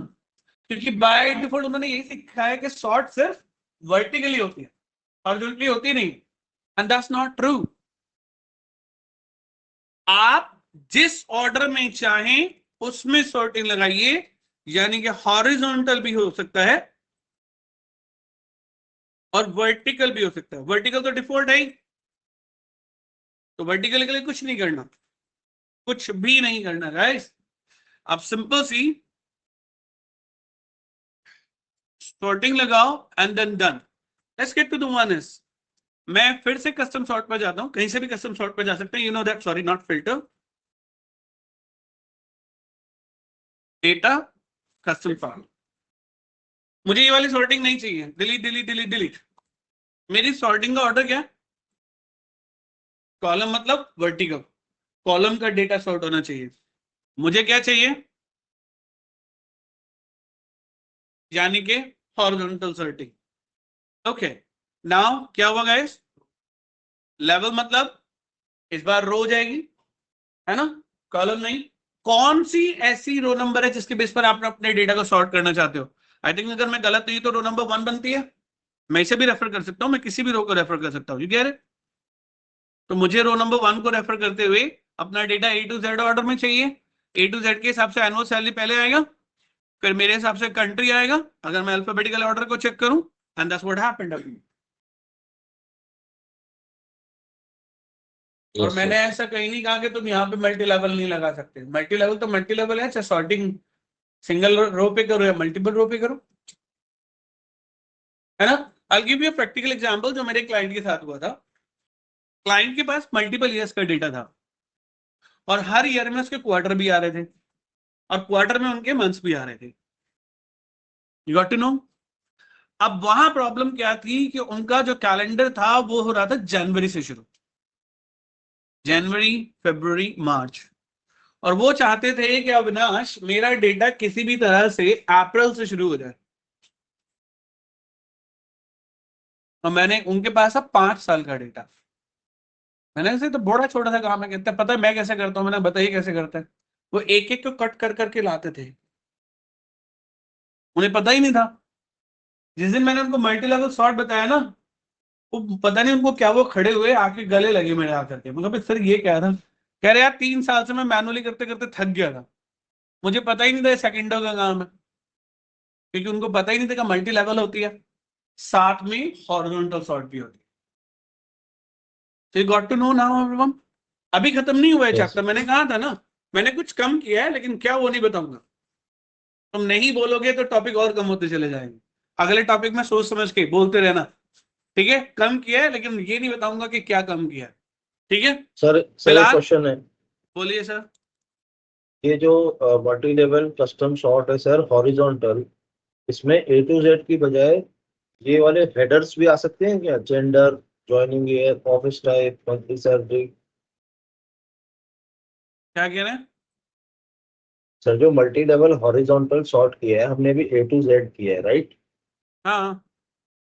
क्योंकि बाय डिफॉल्ट उन्होंने यही सीखा है कि सॉर्ट सिर्फ वर्टिकली होती है, हॉरिजॉन्टली होती नहीं, एंड दैट्स नॉट ट्रू। आप जिस ऑर्डर में चाहें उसमें सॉर्टिंग लगाइए, यानी कि हॉरिजॉन्टल भी हो सकता है और वर्टिकल भी हो सकता है। वर्टिकल तो डिफॉल्ट है ही, तो वर्टिकल के लिए कुछ नहीं करना, कुछ भी नहीं करना गाइस। आप सिंपल सी सॉर्टिंग लगाओ and then done. Let's get to the one is, मैं फिर से कस्टम सॉर्ट पर जाता हूं, कहीं से भी कस्टम सॉर्ट पर जा सकते हैं, you know that, sorry not filter, data custom sort. मुझे ये वाली सॉर्टिंग नहीं चाहिए, डिलीट डिलीट डिलीट डिलीट। मेरी सॉर्टिंग का ऑर्डर क्या है? कॉलम मतलब वर्टिकल, कॉलम का डेटा सॉर्ट होना चाहिए। मुझे क्या चाहिए? यानी कि हॉरिजॉन्टल सॉर्टिंग। ओके, नाउ क्या हुआ गाइस? लेवल मतलब इस बार रो जाएगी, है ना, कॉलम नहीं। कौन सी ऐसी रो नंबर है जिसके बेस पर आप अपने डेटा को सॉर्ट करना चाहते हो? आई थिंक अगर मैं गलत नहीं तो रो नंबर 1 बनती है। मैं इसे भी रेफर कर सकता हूं, मैं किसी भी रो को रेफर कर सकता हूं, यू गेट इट? तो मुझे रो नंबर 1 को रेफर करते हुए अपना data A to Z order में चाहिए। ए टू जेड के हिसाब से एनुअल सैलरी पहले आएगा, फिर मेरे हिसाब से कंट्री आएगा, अगर मैं अल्फाबेटिकल ऑर्डर को चेक करूं, एंड दैट्स व्हाट हैपेंड अभी। और मैंने ऐसा कहीं नहीं कहा कि तुम यहाँ पे मल्टी लेवल नहीं लगा सकते। मल्टी लेवल तो मल्टी लेवल है, चाहे सॉर्टिंग सिंगल रो पे करो या मल्टीपल रो पे करो, है ना? I give you a practical example जो मेरे क्लाइंट के साथ हुआ था। क्लाइंट के पास मल्टीपल ईयर्स का डेटा था और हर ईयर में उसके क्वार्टर भी आ रहे थे और क्वार्टर में उनके मंथ्स भी आ रहे थे। You got to know? अब वहां प्रॉब्लम क्या थी कि उनका जो कैलेंडर था वो हो रहा था जनवरी से शुरू, जनवरी फरवरी मार्च, और वो चाहते थे कि अविनाश मेरा डेटा किसी भी तरह से अप्रैल से शुरू हो जाए, और मैंने उनके पास अब 5 साल का डेटा, मैंने ऐसे तो बड़ा छोटा सा काम है, कहते पता है मैं कैसे करता हूँ, मैंने बताइए कैसे करता है। वो एक एक को कट कर करके लाते थे, उन्हें पता ही नहीं था। जिस दिन मैंने उनको मल्टी लेवल सॉर्ट बताया ना, वो पता नहीं उनको क्या, वो खड़े हुए आके गले लगे मेरे आकर के, मतलब सर ये क्या था, कह रहे यार 3 साल से मैं मैनुअली करते करते थक गया था, मुझे पता ही नहीं था सेकंडों का काम है, क्योंकि उनको पता ही नहीं था कि मल्टी लेवल होती है, साथ में हॉरिजॉन्टल सॉर्ट भी होती है। So you got to know now everyone। अभी खत्म नहीं हुआ है Yes. चैप्टर, मैंने कहा था ना मैंने कुछ कम किया है, लेकिन क्या वो नहीं बताऊंगा। तुम नहीं बोलोगे तो टॉपिक और कम होते चले जाएंगे। अगले टॉपिक में सोच समझ के बोलते रहना, ठीक है। कम किया है लेकिन ये नहीं बताऊंगा कि क्या कम किया है, ठीक है। सर एक फिलहाल क्वेश्चन है, बोलिए सर। ये जो मल्टी लेवल कस्टम सॉर्ट है सर हॉरिजॉन्टल, इसमें ए टू जेड की बजाय ये वाले हेडर्स भी आ सकते हैं क्या? Gender, joining year, office type, monthly salary. क्या कह रहे हैं? सर जो मल्टी लेवल हॉरिजॉन्टल सॉर्ट किया है हमने भी ए टू जेड किया है, राइट? हाँ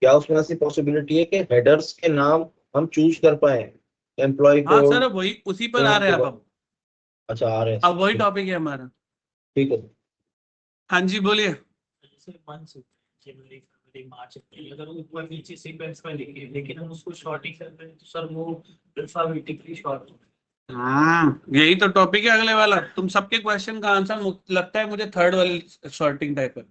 क्या उसमें ऐसी पॉसिबिलिटी है कि हेडर्स के नाम हम चूज कर पाए? एम्प्लॉय हाँ कोड। सर, वही उसी पर आ रहे हैं अब। अच्छा आ रहे हैं अब वही ठीक टॉपिक है हमारा। ठीक है। हाँ जी बोलिए। जनवरी फरवरी मार्च अप्रैल, अगर ऊपर नीचे सीक्वेंस में लिखे लेकिन हम उसको शॉर्टिंग कर रहे हैं तो सर वो अल्फाबेटिकली शॉर्ट। हाँ यही तो टॉपिक है अगले वाला। तुम सबके क्वेश्चन का आंसर लगता है मुझे थर्ड वाली सॉर्टिंग टाइप है।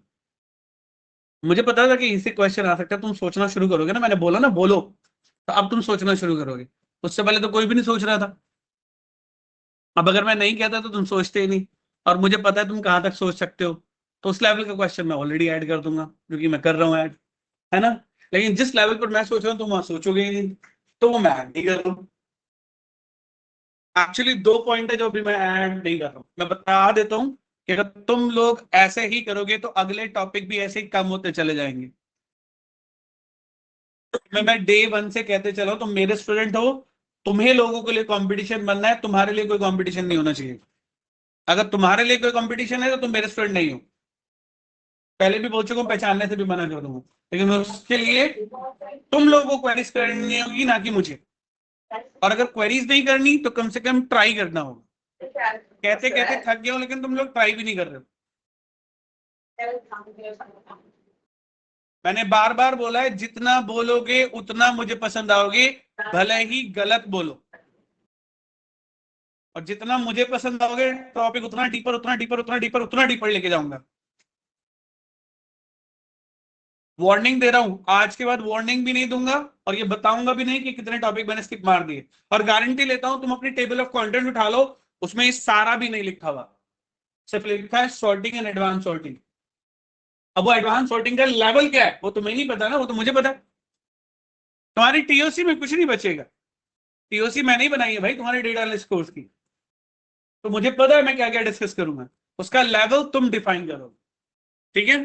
मुझे पता था कि इसी क्वेश्चन आ सकता है, तुम सोचना शुरू करोगे ना, मैंने बोला ना बोलो, तो अब तुम सोचना शुरू करोगे। उससे पहले तो कोई भी नहीं सोच रहा था। अब अगर मैं नहीं कहता तो तुम सोचते ही नहीं, और मुझे पता है तुम कहां तक सोच सकते हो, तो उस लेवल का क्वेश्चन मैं ऑलरेडी ऐड कर दूंगा, क्योंकि मैं कर रहा हूँ ऐड, है ना। लेकिन जिस लेवल पर मैं सोच रहा हूँ तुम वहां सोचोगे ही नहीं, तो वो मैं ऐड नहीं कर रहा हूँ। एक्चुअली 2 पॉइंट है जो अभी मैं ऐड नहीं कर रहा हूँ। मैं बता देता हूँ कि अगर तुम लोग ऐसे ही करोगे तो अगले टॉपिक भी ऐसे ही कम होते चले जाएंगे। मैं डे 1 से कहते चलो तुम मेरे स्टूडेंट हो, तुम्हें लोगों के लिए कंपटीशन बनना है, तुम्हारे लिए कोई कंपटीशन नहीं होना चाहिए। अगर तुम्हारे लिए कोई कंपटीशन है तो तुम मेरे स्टूडेंट नहीं हो। पहले भी बोल चुका हूं, पहचानने से भी मना कर दूंगा, लेकिन उसके लिए तुम लोगों को क्वेरीज करनी होगी, ना कि मुझे। और अगर क्वेरीज नहीं करनी तो कम से कम ट्राई करना होगा। कहते कहते थक गया हूं, लेकिन तुम लोग ट्राई भी नहीं कर रहे हो। मैंने बार बार बोला है, जितना बोलोगे उतना मुझे पसंद आओगे, भले ही गलत बोलो। और जितना मुझे पसंद आओगे टॉपिक उतना डीपर उतना डीपर उतना डीपर उतना डीपर लेके जाऊंगा। वार्निंग दे रहा हूं, आज के बाद वार्निंग भी नहीं दूंगा, और ये बताऊंगा भी नहीं कि कितने टॉपिक मैंने स्किप मार दिए। और गारंटी लेता हूं तुम अपनी टेबल ऑफ कंटेंट उठा लो, उसमें ये सारा भी नहीं लिखा हुआ, सिर्फ लिखा है सॉर्टिंग एंड एडवांस सॉर्टिंग। अब वो एडवांस सॉर्टिंग का लेवल क्या है वो तुम्हें नहीं पता ना, वो तो मुझे पता है। तुम्हारी टीओसी में कुछ नहीं बचेगा। टीओसी मैंने ही बनाई है भाई तुम्हारे डेटा एनालिसिस कोर्स की, तो मुझे पता है मैं क्या क्या डिस्कस करूंगा। उसका लेवल तुम डिफाइन करोगे, ठीक है।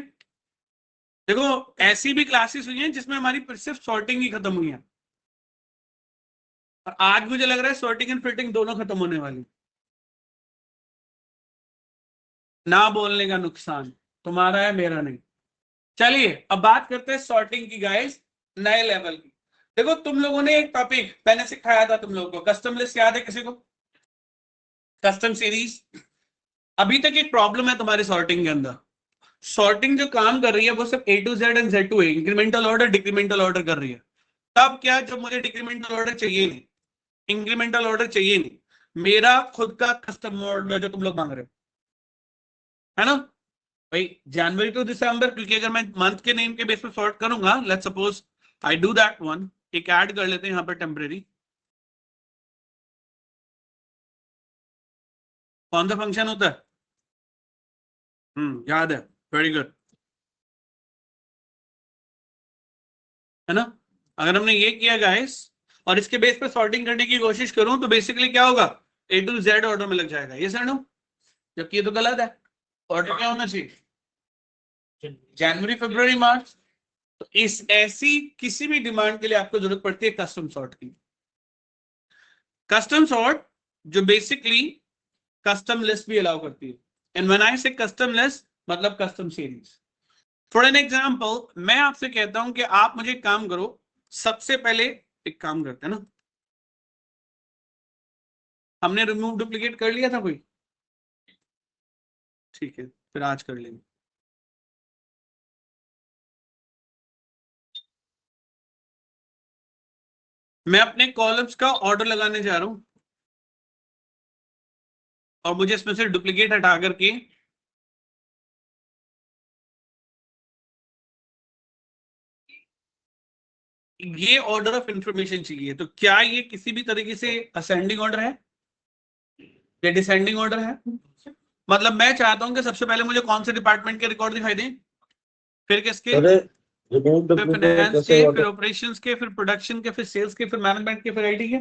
देखो ऐसी भी क्लासेस हुई हैं जिसमें हमारी सिर्फ सॉर्टिंग ही खत्म हुई है, और आज मुझे लग रहा है सॉर्टिंग एंड फिल्टरिंग दोनों खत्म होने वाली। ना बोलने का नुकसान तुम्हारा है, मेरा नहीं। चलिए अब बात करते हैं सॉर्टिंग की गाइस, नए लेवल की। देखो तुम लोगों ने एक टॉपिक मैंने सिखाया था तुम लोगों को, कस्टम लिस्ट याद है किसी को? Custom series. अभी तक एक प्रॉब्लम है तुम्हारी सॉर्टिंग के अंदर। सॉर्टिंग जो काम कर रही है वो सिर्फ A to Z and Z to A, incremental order decremental order कर रही है। तब क्या, जब मुझे डिक्रीमेंटल ऑर्डर चाहिए नहीं, इंक्रीमेंटल ऑर्डर चाहिए नहीं, मेरा खुद का कस्टम ऑर्डर जो तुम लोग मांग रहे हो, है ना भाई, जनवरी टू दिसंबर। क्योंकि अगर मैं मंथ के नेम के बेस पे सॉर्ट करूंगा, let's suppose I do that one, एक ऐड कर लेते हैं यहाँ पर टेम्परेरी। कौन सा फंक्शन होता है? याद है, वेरी गुड, है ना। अगर हमने ये किया गाइस और इसके बेस पे सॉर्टिंग करने की कोशिश करूं तो बेसिकली क्या होगा, A to Z ऑर्डर में लग जाएगा, ये सर नो, जबकि ये तो गलत है। ऑर्डर क्या होना चाहिए, जनवरी फरवरी मार्च। तो इस ऐसी किसी भी डिमांड के लिए आपको जरूरत पड़ती है कस्टम सॉर्ट की। कस्टम सॉर्ट जो बेसिकली कस्टम लिस्ट भी अलाउ करती है। एंड व्हेन आई से कस्टम लिस्ट मतलब custom series. For an example मैं आपसे कहता हूं कि आप मुझे एक काम करो, सबसे पहले एक काम करते हैं ना, हमने रिमूव डुप्लीकेट कर लिया था कोई? ठीक है, फिर आज कर लेंगे। मैं अपने कॉलम्स का ऑर्डर लगाने जा रहा हूं और मुझे इसमें से डुप्लीकेट हटा करके ये ऑर्डर ऑफ इंफॉर्मेशन चाहिए। तो क्या ये किसी भी तरीके से असेंडिंग ऑर्डर है या डिसेंडिंग ऑर्डर है? मतलब मैं चाहता हूं कि सबसे पहले मुझे कौन से डिपार्टमेंट के रिकॉर्ड दिखाई दें, फिर किसके, अरे रिमूव फिर डुप्लीकेट फाइनेंस कैसे के, होगा? फिर ऑपरेशंस के, फिर प्रोडक्शन के, फिर सेल्स के, फिर मैनेजमेंट के, फिर आईटी के।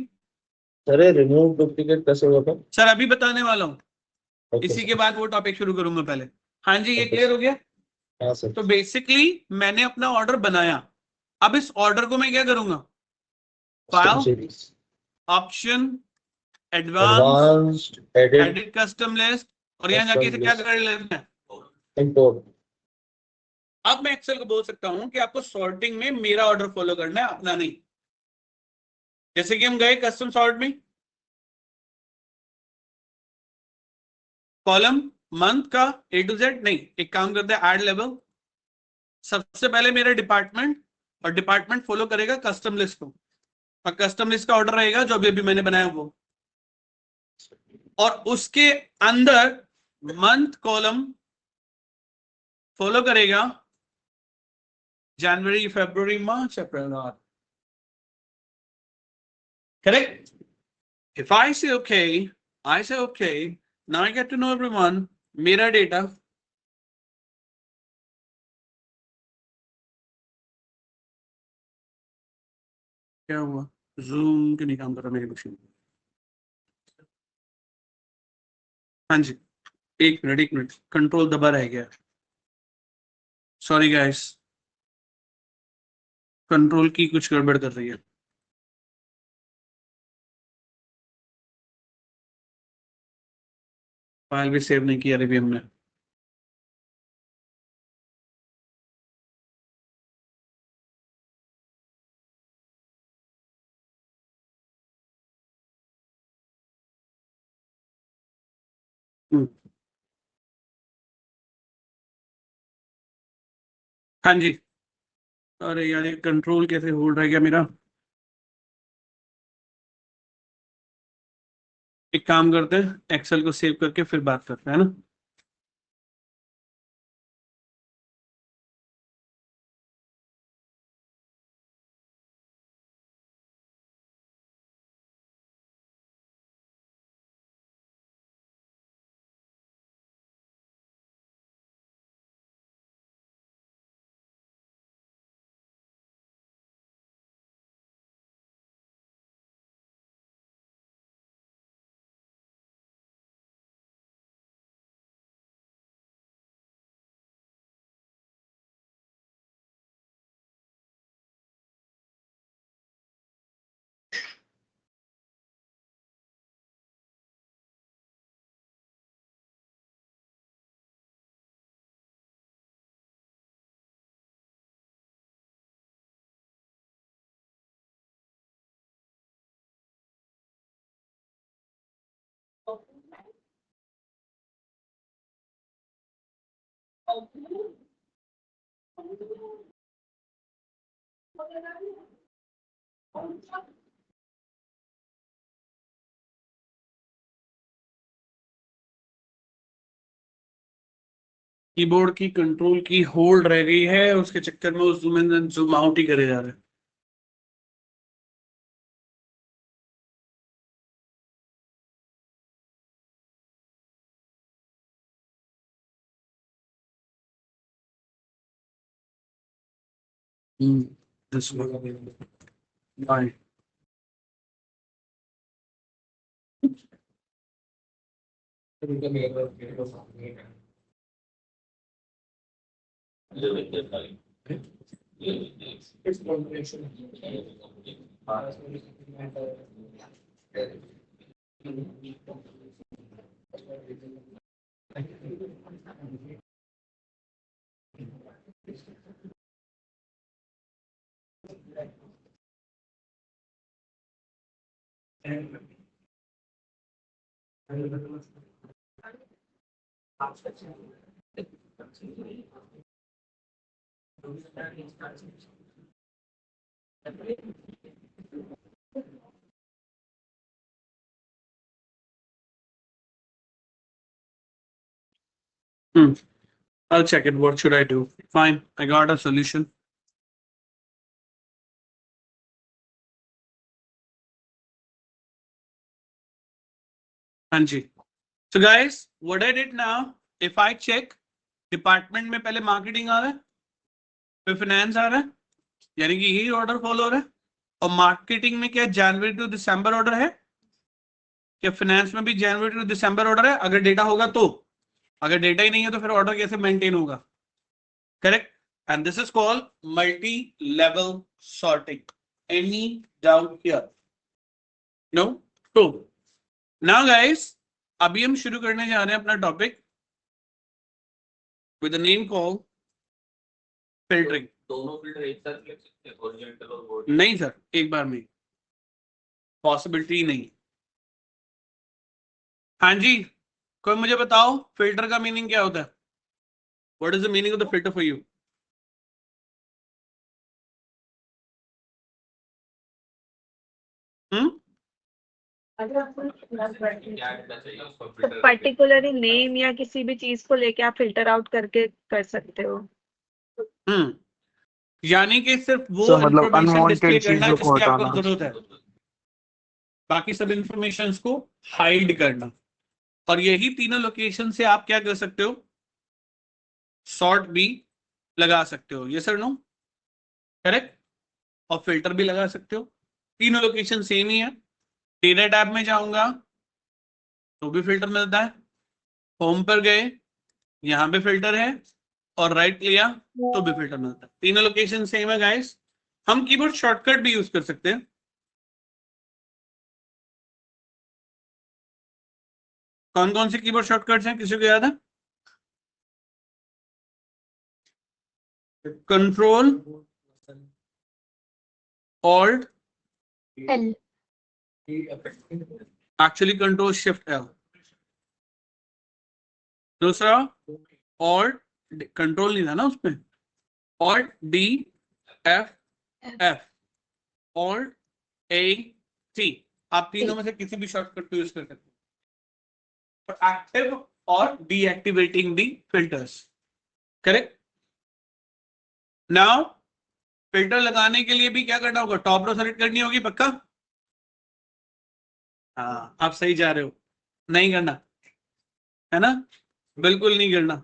अरे रिमूव डुप्लीकेट कैसे होगा? सर अभी बताने वाला हूँ, ओके इसी सर। के बाद वो टॉपिक शुरू करूंगा पहले। हाँ जी, ये ओके क्लियर हो गया? हाँ सर। तो बेसिकली मैंने अपना ऑर्डर बनाया, अब इस ऑर्डर को मैं क्या करूंगा, custom file, series, option, advance, advanced, edit, edit custom list, और यहाँ जाके इसे क्या कर लेना है, इंपोर्ट। अब मैं एक्सेल को बोल सकता हूं कि आपको सॉर्टिंग में मेरा ऑर्डर फॉलो करना है, अपना नहीं। जैसे कि हम गए कस्टम सॉर्ट में, कॉलम मंथ का A to Z नहीं, एक काम करते हैं ऐड लेवल, सबसे पहले मेरा डिपार्टमेंट, और डिपार्टमेंट फॉलो करेगा कस्टम लिस्ट को, और कस्टम लिस्ट का ऑर्डर रहेगा जो अभी मैंने बनाया वो, और उसके अंदर मंथ कॉलम फॉलो करेगा जनवरी, फरवरी, मार्च, अप्रैल, correct? If I say okay, I say okay, now I get to know everyone, मेरा डेटा क्या हुआ, जूम के नहीं काम कर रहा मेरी मशीन। हाँ जी, एक मिनट, कंट्रोल दबा रह गया, सॉरी गाइस, कंट्रोल की कुछ गड़बड़ कर रही है। फाइल भी सेव नहीं किया अभी हमने। हाँ जी, अरे यार ये कंट्रोल कैसे होल्ड रह गया मेरा। एक काम करते हैं, एक्सेल को सेव करके फिर बात करते हैं ना। कीबोर्ड की कंट्रोल की होल्ड रह गई है, उसके चक्कर में वो जूम इन जूम आउट ही करे जा रहे हैं। This one. Bye. I'll check it. What should I do? Fine, I got a solution. Anji. So guys, what I did now, if I check department में पहले मार्केटिंग आ रहा है, फिर फाइनेंस आ रहा है, यानी कि यही ऑर्डर फॉलो हो रहा है। और मार्केटिंग में क्या जनवरी टू दिसंबर ऑर्डर है, क्या फाइनेंस में भी जनवरी टू दिसंबर ऑर्डर है? अगर डेटा होगा तो, अगर डेटा ही नहीं है तो फिर ऑर्डर कैसे मेंटेन होगा? Correct. And this is called multi level sorting. Any doubt here? No? तो नाउ गाइस, अभी हम शुरू करने जा रहे हैं अपना topic with the name called filtering. दोनों फिल्टर एक साथ लग सकते हैं, हॉरिजॉन्टल और वर्टिकल? नहीं सर, एक बार में पॉसिबिलिटी नहीं। हाँ जी, कोई मुझे बताओ फिल्टर का मीनिंग क्या होता है? What is the meaning of the filter for you? क्या करना चाहिए उसको फिल्टर? पर्टिकुलरली नेम या किसी भी चीज को लेके आप फिल्टर आउट करके कर सकते हो। यानी कि सिर्फ वो So, मतलब इंफॉर्मेशन डिस्प्ले unwanted करना चीजों को जिसकी आपको हटाना। जरूरत है, बाकी सब इंफॉर्मेशन को हाइड करना। और यही तीनों लोकेशन से आप क्या कर सकते हो? सॉर्ट भी लगा सकते हो। यस और नो? करेक्ट। और फिल्टर भी लगा सकते हो। तीनों लोकेशन सेम ही है। डेटा टैब में जाऊंगा तो भी फिल्टर मिलता है, होम पर गए यहां पे फिल्टर है, और राइट लिया तो भी फिल्टर मिलता है। तीनों लोकेशन सेम है गाइस। हम कीबोर्ड शॉर्टकट भी यूज कर सकते हैं। कौन कौन से कीबोर्ड शॉर्टकट्स हैं, किसी को याद है? Control alt, L. Actually control shift L. दूसरा ऑल्ट, कंट्रोल नहीं था ना उसमें, alt D F F, alt A T. आप तीनों में से किसी भी शॉर्टकट को यूज कर सकते हो, एक्टिव और डीएक्टिवेटिंग दी फिल्टर्स। करेक्ट। नाउ फिल्टर लगाने के लिए भी क्या करना होगा? टॉप रो सेलेक्ट करनी होगी, पक्का? हाँ, आप सही जा रहे हो। नहीं करना है ना? बिल्कुल नहीं करना।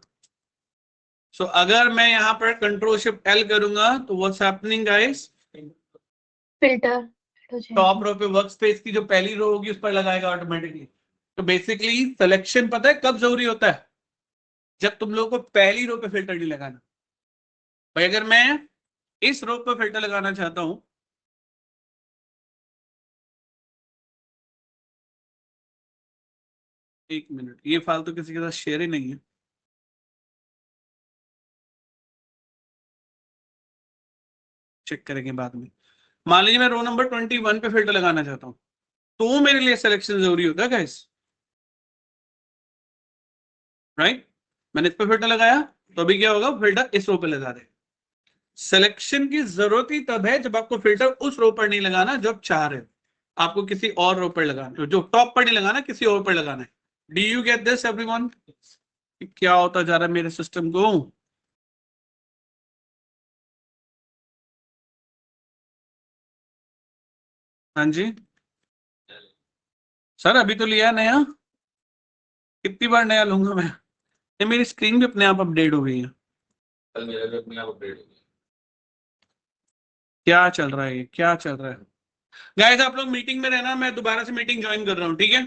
सो अगर मैं यहां पर कंट्रोल शिफ्ट एल करूंगा तो what's happening guys? Filter. Top row पे वर्क स्पेस की जो पहली रो होगी उस पर लगाएगा ऑटोमेटिकली। तो बेसिकली सिलेक्शन पता है कब जरूरी होता है? जब तुम लोगों को पहली रो पे फिल्टर नहीं लगाना। भाई अगर मैं इस रो पे फिल्टर लगाना चाहता हूं, एक मिनट, ये फालतू किसी के साथ शेयर ही नहीं है। चेक करेंगे बाद में। मान लीजिए मैं रो नंबर 21 पे फिल्टर लगाना चाहता हूं, तो मेरे लिए सिलेक्शन जरूरी होता है गाइस, राइट? मैंने इस पे फिल्टर लगाया तो अभी क्या होगा? फिल्टर इस रो पे लगा दे। सिलेक्शन की जरूरत ही तब है जब आपको फिल्टर उस रो पर नहीं लगाना जो आप चाह रहे हो, आपको किसी और रो पर लगाना, जो टॉप पर नहीं लगाना, किसी और पर लगाना है। Do you get this everyone? क्या होता जा रहा है मेरे सिस्टम को? हाँ जी सर, अभी तो लिया नया, कितनी बार नया लूंगा मैं? ये मेरी स्क्रीन भी अपने आप अपडेट हो गई है। कल मेरा भी अपने आप अपडेट हो गया। क्या चल रहा है ये, क्या चल रहा है? गाइस आप लोग मीटिंग में रहना, मैं दोबारा से मीटिंग ज्वाइन कर रहा हूँ, ठीक है?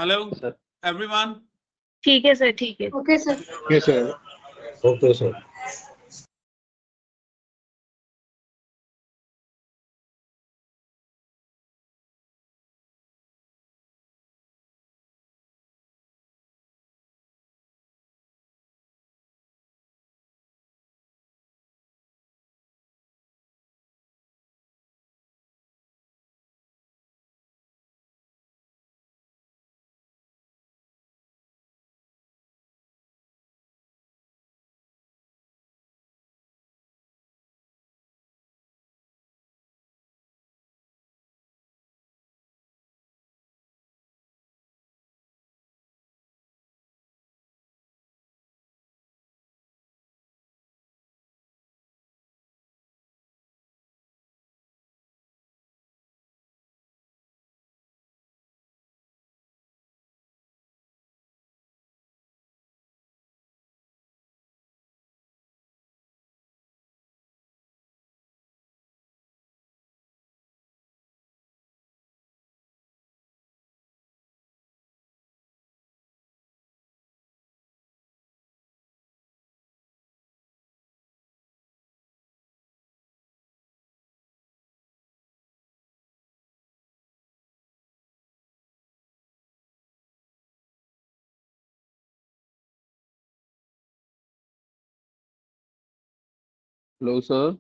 Hello everyone. ठीक है सर, ठीक है। Okay, sir. Okay sir. Hello sir.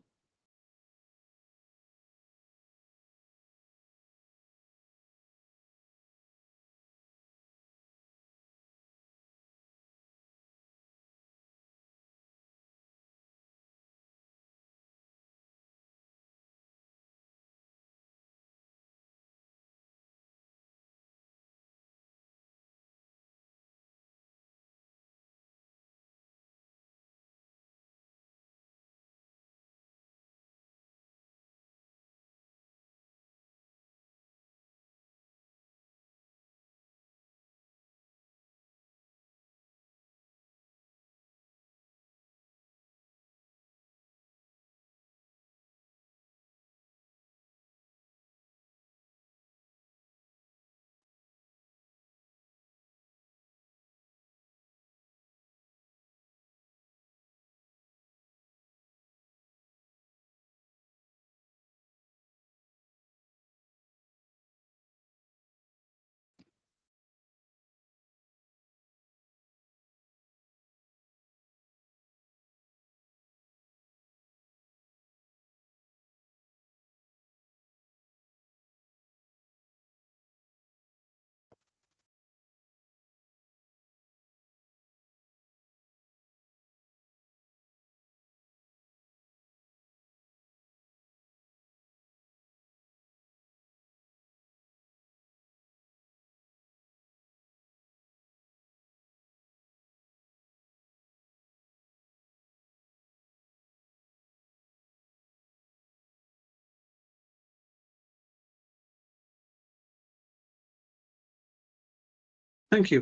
Thank you,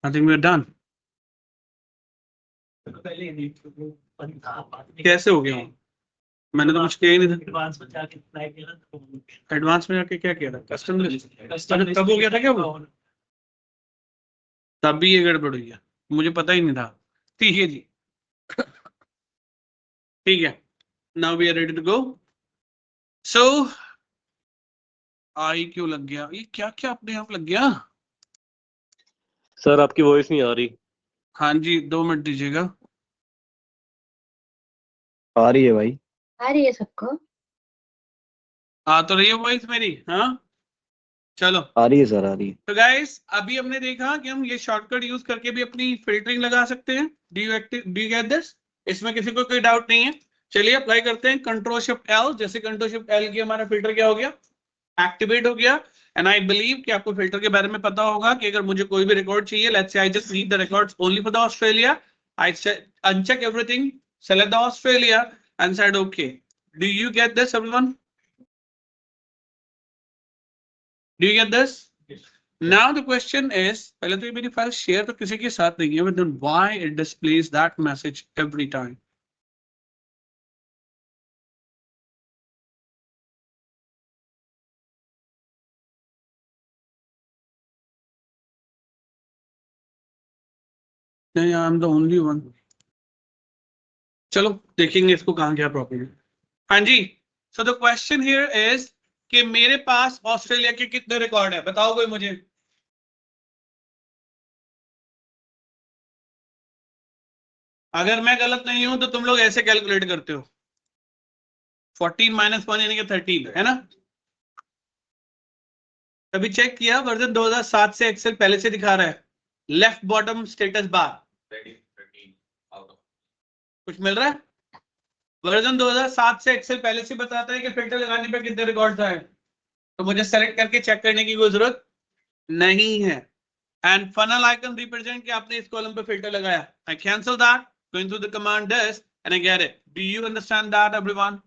I think we are done. पहले नहीं तो वो बंद था, बाद में कैसे हो गया? मैंने तो कुछ किया ही नहीं था। एडवांस में जाके अप्लाई किया था। एडवांस में जाके क्या किया था? Custom list. अच्छा, तब हो गया था क्या वो? तब भी ये गड़बड़ हुई है, मुझे पता ही नहीं था। ठीक है जी, ठीक है। Now we are ready to go. So I क्यों लग गया? ये क्या क्या अपने आप लग गया? सर आपकी वॉइस नहीं आ रही। हाँ जी, 2 मिनट दीजिएगा। आ रही है भाई। आ रही है सबको? आ तो रही है वॉइस मेरी? हाँ, चलो। आ रही है सर, आ रही है। तो गाइस, अभी हमने देखा कि हम ये शॉर्टकट यूज करके भी अपनी फिल्टरिंग लगा सकते हैं। Do you get this? इसमें किसी को कोई डाउट नहीं है। चलिए अप्लाई करते हैं। कंट्रोल शिफ्ट एल, जैसे कंट्रोल शिफ्ट एल की हमारा फिल्टर क्या हो गया? एक्टिवेट हो गया। एंड आई बिलीव कि आपको फिल्टर के बारे में पता होगा कि अगर मुझे कोई भी रिकॉर्ड चाहिए, let's say I just need the records only for the Australia, I uncheck everything, select the Australia and said okay. Do you get this, everyone? Do you get this? Now the question is, पहले तो ये मेरी फाइल शेयर तो किसी के साथ नहीं है, but then why it displays that message every time? नहीं, I am the only one. चलो देखेंगे इसको कहाँ गया प्रॉब्लम। हाँ जी, so the question here is कि मेरे पास ऑस्ट्रेलिया के कितने रिकॉर्ड है? बताओ कोई मुझे। अगर मैं गलत नहीं हूं तो तुम लोग ऐसे कैलकुलेट करते हो, 14 - 1 यानी कि 13, है ना? कभी चेक किया? वर्जन 2007 से एक्सेल पहले से दिखा रहा है, लेफ्ट बॉटम स्टेटस बार कुछ मिल रहा है? वर्जन 2007 से एक्सेल पहले से बताता है कि फिल्टर लगाने पे कितने रिकॉर्ड्स आए, तो मुझे सेलेक्ट करके चेक करने की कोई जरूरत नहीं है। एंड फनल आइकन रिप्रेजेंट कि आपने इस कॉलम पे फिल्टर लगाया। I cancel that, going through the command this and I get it. Do you understand that everyone?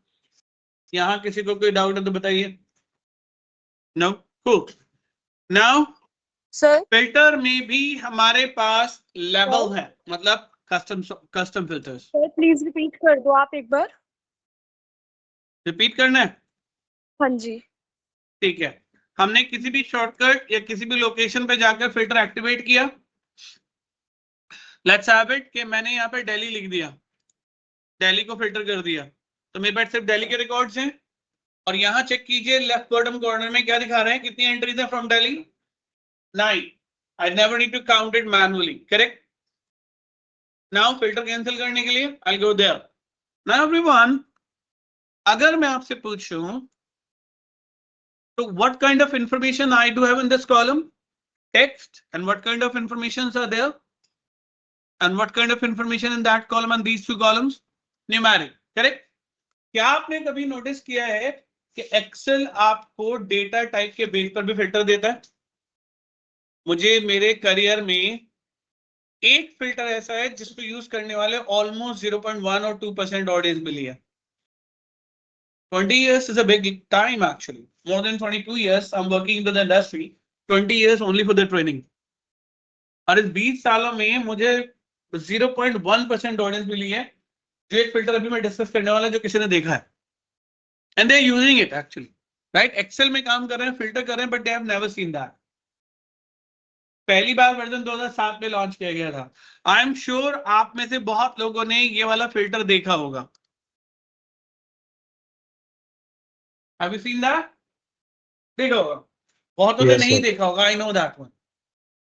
यहां किसी को कोई डाउट है तो बताइए। No, cool. Now sir filter में भी हमारे पास लेवल है, मतलब custom filters. Sir please repeat कर दो आप एक बार। रिपीट करना है? हाँ जी। ठीक है। हमने किसी भी शॉर्टकट या किसी भी लोकेशन पे जाकर फिल्टर एक्टिवेट किया। लेट्स हैव इट कि मैंने यहाँ पे दिल्ली लिख दिया, दिल्ली को फिल्टर कर दिया, तो मेरे पास सिर्फ दिल्ली के रिकॉर्ड्स हैं। और यहाँ चेक कीजिए लेफ्ट बॉटम कॉर्नर में क्या दिखा रहे हैं, कितनी एंट्रीज है from Delhi? 9. I never need to count it manually, correct? Now filter cancel करने के लिए I go there, now everyone, अगर मैं आपसे पूछूं तो what kind of information I do have in this column? Text. And what kind of informations are there? And what kind of information in that column and these two columns? Numeric. Correct? क्या आपने कभी नोटिस किया है कि एक्सेल आपको डेटा टाइप के बेस पर भी फिल्टर देता है? मुझे मेरे करियर में एक फिल्टर ऐसा है जिसको यूज करने वाले ऑलमोस्ट 0.1 और 2% ऑडियंस मिली है. 20 years is a big time actually. More than 22 years I'm working into the industry. 20 years only for the training. और इस 20 सालों में मुझे 0.1% ऑडियंस मिली है, जो एक फिल्टर अभी मैं डिस्कस करने वाला जो किसी ने देखा है. And they are using it actually, right? Excel में काम कर रहे हैं, फिल्टर कर रहे हैं, but they have never seen that. पहली बार वर्जन 2007 में लॉन्च किया गया था. आई एम श्योर आप में से बहुत लोगों ने ये वाला फिल्टर देखा होगा. Have you seen that? देखा होगा. बहुतों ने नहीं देखा होगा. I know that one.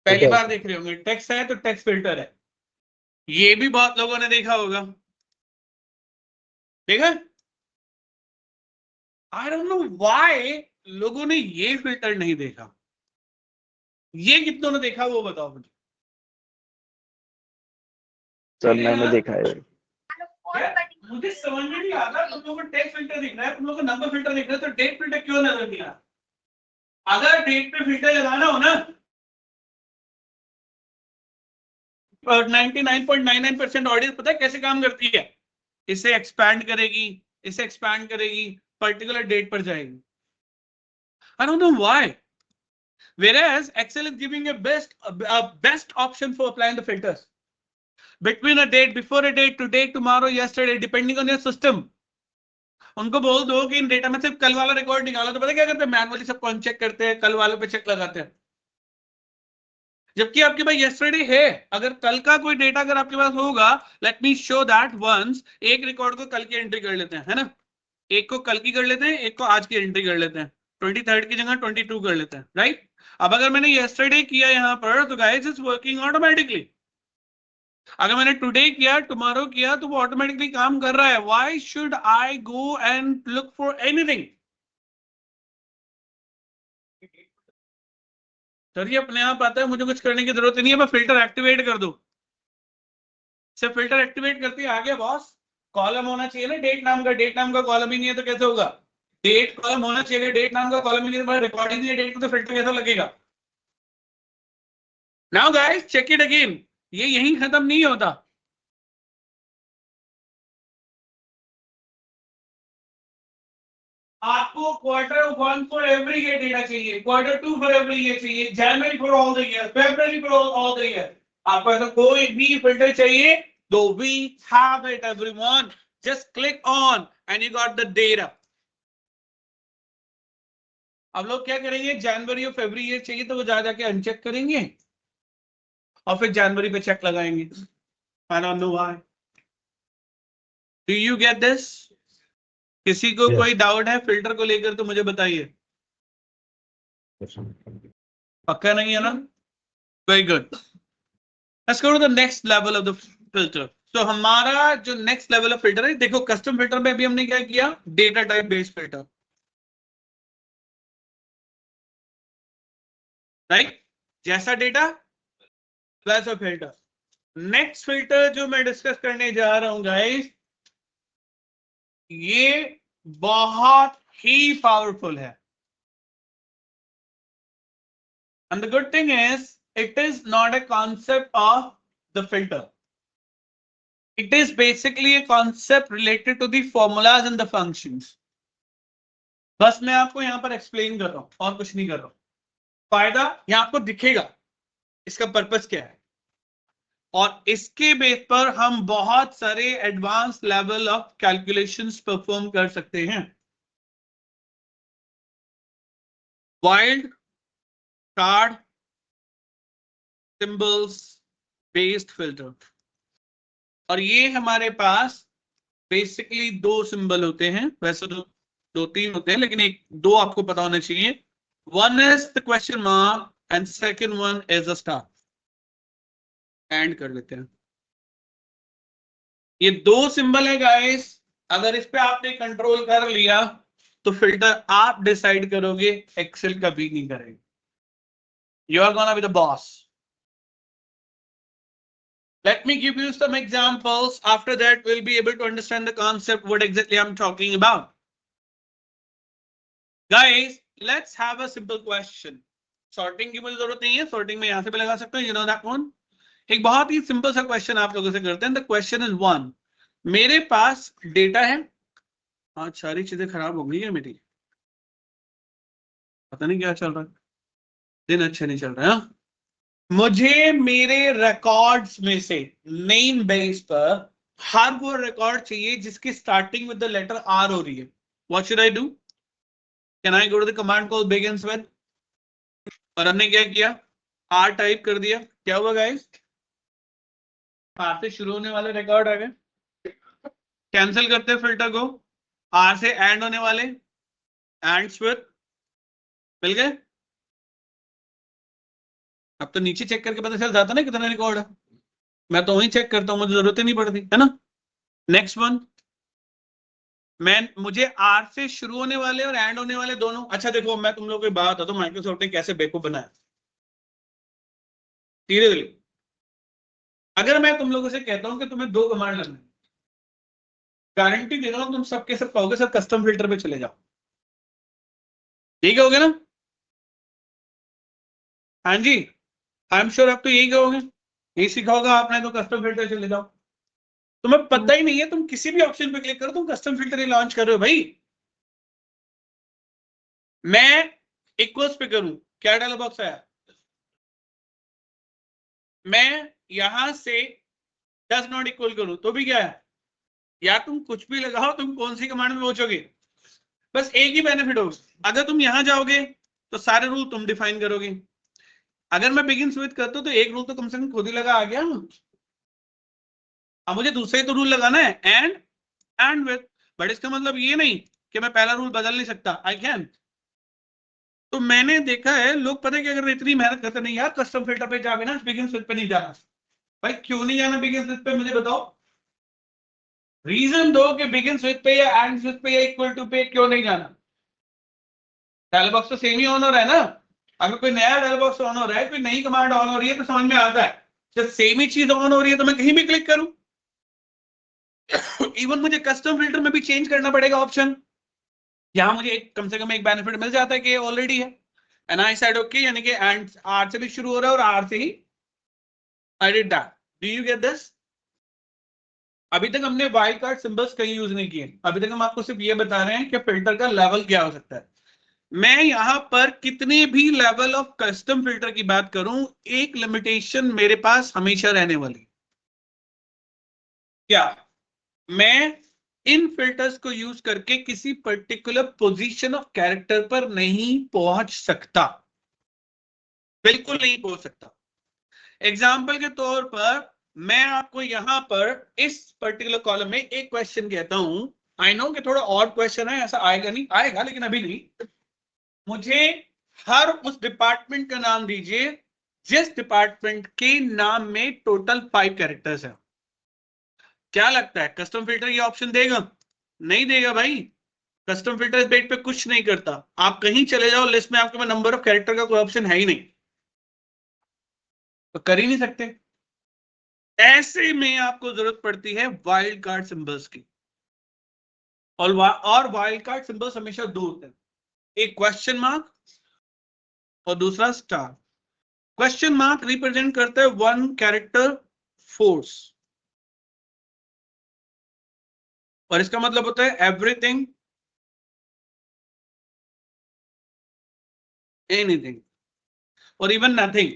पहली बार देख रहे होंगे. टेक्स्ट है तो टेक्स्ट फिल्टर है. ये भी बहुत लोगों ने देखा होगा. देखा? आई डोंट नो व्हाई लोगों ने ये फिल्टर नहीं देखा. ये कितनों ने देखा वो बताओ मुझे. सर मैंने देखा है. मुझे समझ में नहीं आता. तुम लोगों को टेक्स्ट फिल्टर दिख रहा है, तुम लोगों को नंबर फिल्टर दिख रहा है, तो डेट फिल्टर क्यों नजर नहीं आ रहा? अगर डेट पे फिल्टर लगाना हो ना, 99.99% ऑडियंस पता है कैसे काम करती है? इसे एक्सपैंड करेगी, इसे एक्सपैंड करेगी, पर्टिकुलर डेट पर जाएगी. I don't know why. Whereas Excel is giving a best option for applying the filters between a date, before a date, today, tomorrow, yesterday, depending on your system. उनको बोल दो कि इन डेटा में सिर्फ कल वाला रिकॉर्ड निकालो, तो पता क्या करते हैं? मैनुअली सब कौन चेक करते हैं, कल वालों पे चेक लगाते हैं. जबकि आपके पास yesterday है. अगर कल का कोई डेटा अगर आपके पास होगा, let me show that once. एक रिकॉर्ड को कल की एंट्री कर लेते हैं, है ना? एक को कल की कर लेते हैं, एक को आज की एंट्री कर लेते हैं. 23rd की जगह 22 कर लेते हैं, राइट? अब अगर मैंने yesterday किया यहां पर, तो गाइस इट्स वर्किंग ऑटोमेटिकली. अगर मैंने टुडे किया, टुमारो किया, तो वो ऑटोमेटिकली काम कर रहा है. Why should I go and look for anything? Sir ये अपने आप आता है, मुझे कुछ करने की जरूरत नहीं है. मैं फिल्टर एक्टिवेट कर दूं. सिर्फ फिल्टर एक्टिवेट करते ही आ गया बॉस. कॉलम होना चाहिए ना डेट नाम का. डेट नाम का कॉलम ही नहीं है तो कैसे होगा? डेट कॉलम होना चाहिए. डेट नाम का कॉलम ही नहीं है, रिकॉर्डिंग नहीं है डेट को, तो फिल्टर कैसा लगेगा? Now guys check it again. ये यहीं खत्म नहीं होता. आपको Q1 for every year data चाहिए, Q2 फॉर एवरी ईयर चाहिए, January for all the year, February for all the year. आपको ऐसा कोई भी फिल्टर चाहिए तो we have it everyone. Just click on and you got the data. अब लोग क्या करेंगे? जनवरी और फरवरी ईयर चाहिए तो वो जा जाके अनचेक करेंगे और फिर जनवरी पे चेक लगाएंगे. I don't know why. Do you get this? किसी को कोई डाउट है फिल्टर को लेकर तो मुझे बताइए. पक्का नहीं है ना? Very good. Let's go to the next level of the filter. So हमारा जो next level of filter है, देखो कस्टम फिल्टर में अभी हमने क्या किया? Data type based filter, right? जैसा डेटा वैसा फिल्टर. नेक्स्ट फिल्टर जो मैं डिस्कस करने जा रहा हूं गाइस, ये बहुत ही पावरफुल है. And the good thing is it is not a concept of the filter. It is basically a concept related to the formulas and the functions. बस मैं आपको यहां पर एक्सप्लेन कर रहा हूं और कुछ नहीं कर रहा हूं. फायदा यहां आपको दिखेगा, इसका पर्पस क्या है, और इसके बेस पर हम बहुत सारे advance level of calculations perform कर सकते हैं. Wild card symbols based filter. और ये हमारे पास बेसिकली दो सिंबल होते हैं. वैसे तो दो तीन होते हैं, लेकिन एक दो आपको पता होना चाहिए. One is the question mark and second one is a star. And कर लेते हैं. ये दो सिंबल है गाइस, अगर इस पे आपने कंट्रोल कर लिया तो फिल्टर आप डिसाइड करोगे, एक्सेल कभी नहीं करेगा. You are gonna be the boss. Let me give you some examples. After that, we'll be able to understand the concept, what exactly I'm talking about. Guys, let's have a simple question. Sorting की मुझे जरूरत नहीं है, sorting में यहां से भी लगा सकते हो, you know that one. एक बहुत ही सिंपल सा क्वेश्चन आप लोगों से करते हैं. The question is one. मेरे पास डेटा है, आज सारी चीजें खराब हो गई है मेरी, पता नहीं क्या चल रहा है, दिन अच्छे नहीं चल रहा है. मुझे मेरे रिकॉर्ड्स में से नेम बेस पर हर वो रिकॉर्ड चाहिए जिसकी starting with the letter R हो रही है. What should I do? Can I go to the command call begins with, और हमने क्या किया, आर टाइप कर दिया. क्या हुआ गाइस? आर से शुरू होने वाले रिकॉर्ड आ गए. कैंसिल करते हैं फिल्टर को, आर से एंड होने वाले एंड्स विद मिल गए. अब तो नीचे चेक करके पता चल जाता ना कितना रिकॉर्ड है. मैं तो वही चेक करता हूं, मुझे जरूरत ही नहीं पड़ती है ना. नेक्स्ट वन, मुझे आर से शुरू होने वाले और एंड होने वाले दोनों. अच्छा देखो, मैं तुम लोगों को बात बताता हूं माइक्रोसॉफ्ट ने कैसे बेवकूफ बनाया. सीरियसली, अगर मैं तुम लोगों से कहता हूं कि तुम्हें दो कमांड लगना है, गारंटी दे रहा हूं तुम सबके सब कहोगे सर कस्टम फिल्टर पे चले जाओ. ठीक है, हो गया ना? हाँ जी, आई एम श्योर आप तो यही कहोगे, यही सीखा होगा आपने, तो कस्टम फिल्टर चले जाओ. तुम्हें पता ही नहीं है, तुम किसी भी ऑप्शन पे क्लिक करो तुम कस्टम फिल्टर ही लॉन्च कर रहे हो भाई. मैं इक्वल्स पे करूं, क्या डायलॉग बॉक्स आया? मैं यहां से डज नॉट इक्वल करूं तो भी क्या है, या तुम कुछ भी लगाओ, तुम कौन सी कमांड में पहुंचोगे? बस एक ही बेनिफिट होगा, अगर तुम यहां जाओगे तो सारे रूल तुम डिफाइन करोगे. अगर मैं बिगिंस विद करता हूं तो एक रूल तो कम से कम खुद ही लगा आ गया. अब मुझे दूसरे तो रूल लगाना है, एंड विद. बट इसका मतलब ये नहीं कि मैं पहला रूल बदल नहीं सकता, आई कैन. तो मैंने देखा है लोग, पता है कि अगर इतनी मेहनत करते नहीं यार कस्टम फिल्टर पे जाके ना, बिगिंस विद पे नहीं जाना. भाई क्यों नहीं जाना बिगिंस विद पे, मुझे बताओ. रीजन दो कि बिगिंस विद पे या एंड्स विद पे या इक्वल टू पे क्यों नहीं जाना. डायलॉग बॉक्स तो सेम ही ऑन हो रहा है ना. अगर कोई नया डायलॉग बॉक्स ऑन हो रहा है, कोई नई कमांड ऑन हो रही है तो समझ में आता है. जब सेम ही चीज ऑन हो रही है तो मैं कहीं भी क्लिक करूं. इवन मुझे कस्टम फिल्टर में भी चेंज करना पड़ेगा ऑप्शन. यहां मुझे कम से कम एक बेनिफिट मिल जाता है कि ऑलरेडी है, एंड आई सेड ओके, यानी कि एंड आर से भी शुरू हो रहा है और आर से ही I did that. Do you get this? अभी तक हमने वाइल्ड कार्ड सिंबल्स कहीं यूज नहीं किए. अभी तक हम आपको सिर्फ ये बता रहे हैं कि फिल्टर का लेवल क्या हो सकता है. मैं यहां पर कितने भी लेवल ऑफ कस्टम फिल्टर की बात करूं, एक लिमिटेशन मेरे पास हमेशा रहने वाली. क्या मैं इन फिल्टर्स को यूज करके किसी पर्टिकुलर पोजीशन ऑफ कैरेक्टर पर नहीं पहुंच सकता? बिल्कुल नहीं पहुंच सकता. एग्जाम्पल के तौर पर मैं आपको यहां पर इस पर्टिकुलर कॉलम में एक क्वेश्चन कहता हूं. आई नो कि थोड़ा और क्वेश्चन है, ऐसा आएगा नहीं, आएगा लेकिन अभी नहीं. मुझे हर उस डिपार्टमेंट का नाम दीजिए जिस डिपार्टमेंट के नाम में टोटल 5 कैरेक्टर्स हैं. क्या लगता है कस्टम फिल्टर ये ऑप्शन देगा? नहीं देगा भाई. कस्टम फिल्टर इस पेज पे कुछ नहीं करता. आप कहीं चले जाओ लिस्ट में, आपके पास नंबर ऑफ कैरेक्टर का कोई ऑप्शन है ही नहीं, तो कर ही नहीं सकते. ऐसे में आपको जरूरत पड़ती है वाइल्ड कार्ड सिंबल्स की. और वाइल्ड कार्ड सिंबल्स हमेशा दो होते हैं, एक क्वेश्चन मार्क और दूसरा स्टार. क्वेश्चन मार्क रिप्रेजेंट करता है 1 कैरेक्टर फोर्स, और इसका मतलब होता है एवरीथिंग, एनीथिंग और इवन नथिंग.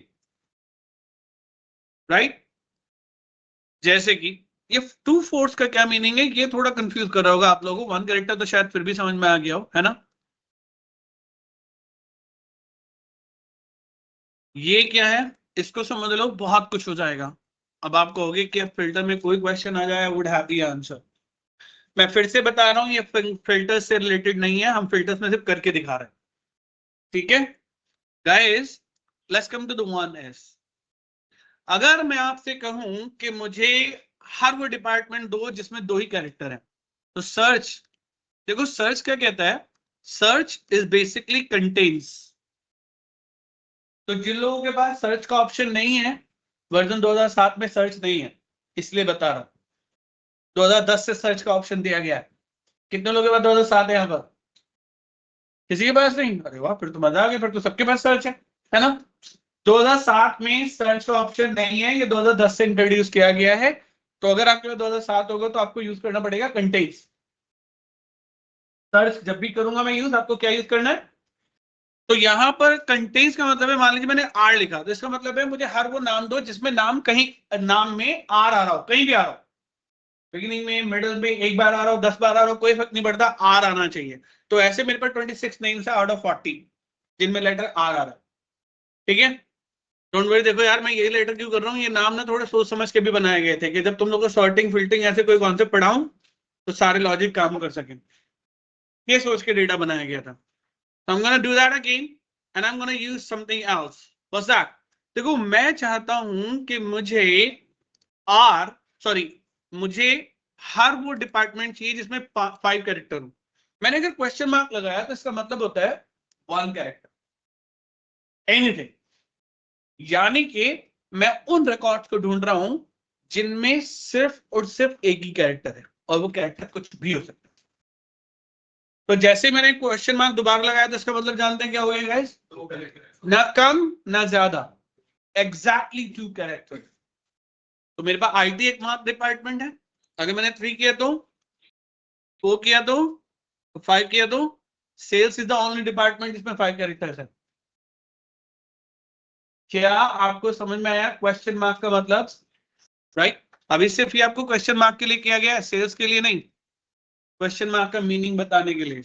राइट? जैसे कि ये 2 फोर्स का क्या मीनिंग है, ये थोड़ा कंफ्यूज कर रहा होगा आप लोगों को. 1 कैरेक्टर तो शायद फिर भी समझ में आ गया हो, है ना? ये क्या है, इसको समझ लो, बहुत कुछ हो जाएगा. अब आप कहोगे कि फिल्टर में कोई क्वेश्चन आ जाए, वुड हैव द आंसर. मैं फिर से बता रहा हूं, ये फिल्टर से रिलेटेड नहीं है, हम फिल्टर्स में सिर्फ करके दिखा रहे हैं. ठीक है guys, let's come to the 1S. अगर मैं आपसे कहूं कि मुझे हर वो डिपार्टमेंट दो जिसमें दो ही कैरेक्टर है। तो सर्च, देखो सर्च क्या कहता है, सर्च इज बेसिकली कंटेन्स। तो जिन लोगों के पास सर्च का ऑप्शन नहीं है, वर्जन 2007 में सर्च नहीं है, इसलिए बता रहा हूं। 2010 से सर्च का ऑप्शन दिया गया है। कितने लोगों के पास 2007 है यहाँ पर? किसी के पास नहीं? अरे वाह, फिर तो मजा आ गया, फिर तो सबके पास सर्च है ना। 2007 में सर्च का ऑप्शन नहीं है, ये 2010 से इंट्रोड्यूस किया गया है। तो अगर आपके पास 2007 होगा तो आपको यूज करना पड़ेगा कंटेन्स। सर्च जब भी करूंगा मैं यूज, आपको क्या यूज करना है? तो यहां पर कंटेन्स का मतलब है, मान लीजिए मैंने आर लिखा, तो इसका मतलब है मुझे हर वो नाम दो जिसमें नाम कहीं नाम में आर आ रहा हो, कहीं भी आ रहा हो, बिगिनिंग में, मिडिल में, एक बार आ रहा हो, 10 बार आ रहा हो, कोई फर्क नहीं पड़ता, आर आना चाहिए। तो ऐसे मेरे पास 26 नेम्स है आउट ऑफ 40 जिनमें लेटर आर आ रहा है। ठीक है, डोंट वरी। देखो यार, मैं ये लेटर क्यों कर रहा हूँ, ये नाम ना थोड़े सोच समझ के भी बनाए गए थे कि जब तुम लोग को सॉर्टिंग फिल्टरिंग ऐसे कोई कॉन्सेप्ट पढ़ाऊं तो सारे लॉजिक काम कर सके, ये सोच के डेटा बनाया गया था। So I'm gonna do that again and I'm gonna use something else. What's that? देखो मैं चाहता हूं कि मुझे मुझे हर वो डिपार्टमेंट चाहिए जिसमें 5 कैरेक्टर हो। मैंने अगर क्वेश्चन मार्क लगाया तो इसका मतलब होता है 1 कैरेक्टर, एनीथिंग। यानी कि मैं उन रिकॉर्ड्स को ढूंढ रहा हूं जिनमें सिर्फ और सिर्फ एक ही कैरेक्टर है, और वो कैरेक्टर कुछ भी हो सकता है। तो जैसे मैंने क्वेश्चन मार्क दोबारा लगाया तो इसका मतलब जानते हैं क्या हो गया गाइस? ना कम ना ज्यादा, एग्जैक्टली 2 कैरेक्टर। तो मेरे पास आईटी एक मार्क डिपार्टमेंट है, अगर मैंने 3 किया तो, 4 किया तो, 5 किया तो, sales is the only department जिसमें 5 कैरेक्टर्स है। क्या आपको समझ में आया क्वेश्चन मार्क का मतलब? राइट, अभी सिर्फ ये आपको क्वेश्चन मार्क के लिए किया गया है, सेल्स के लिए नहीं, क्वेश्चन मार्क का मीनिंग बताने के लिए।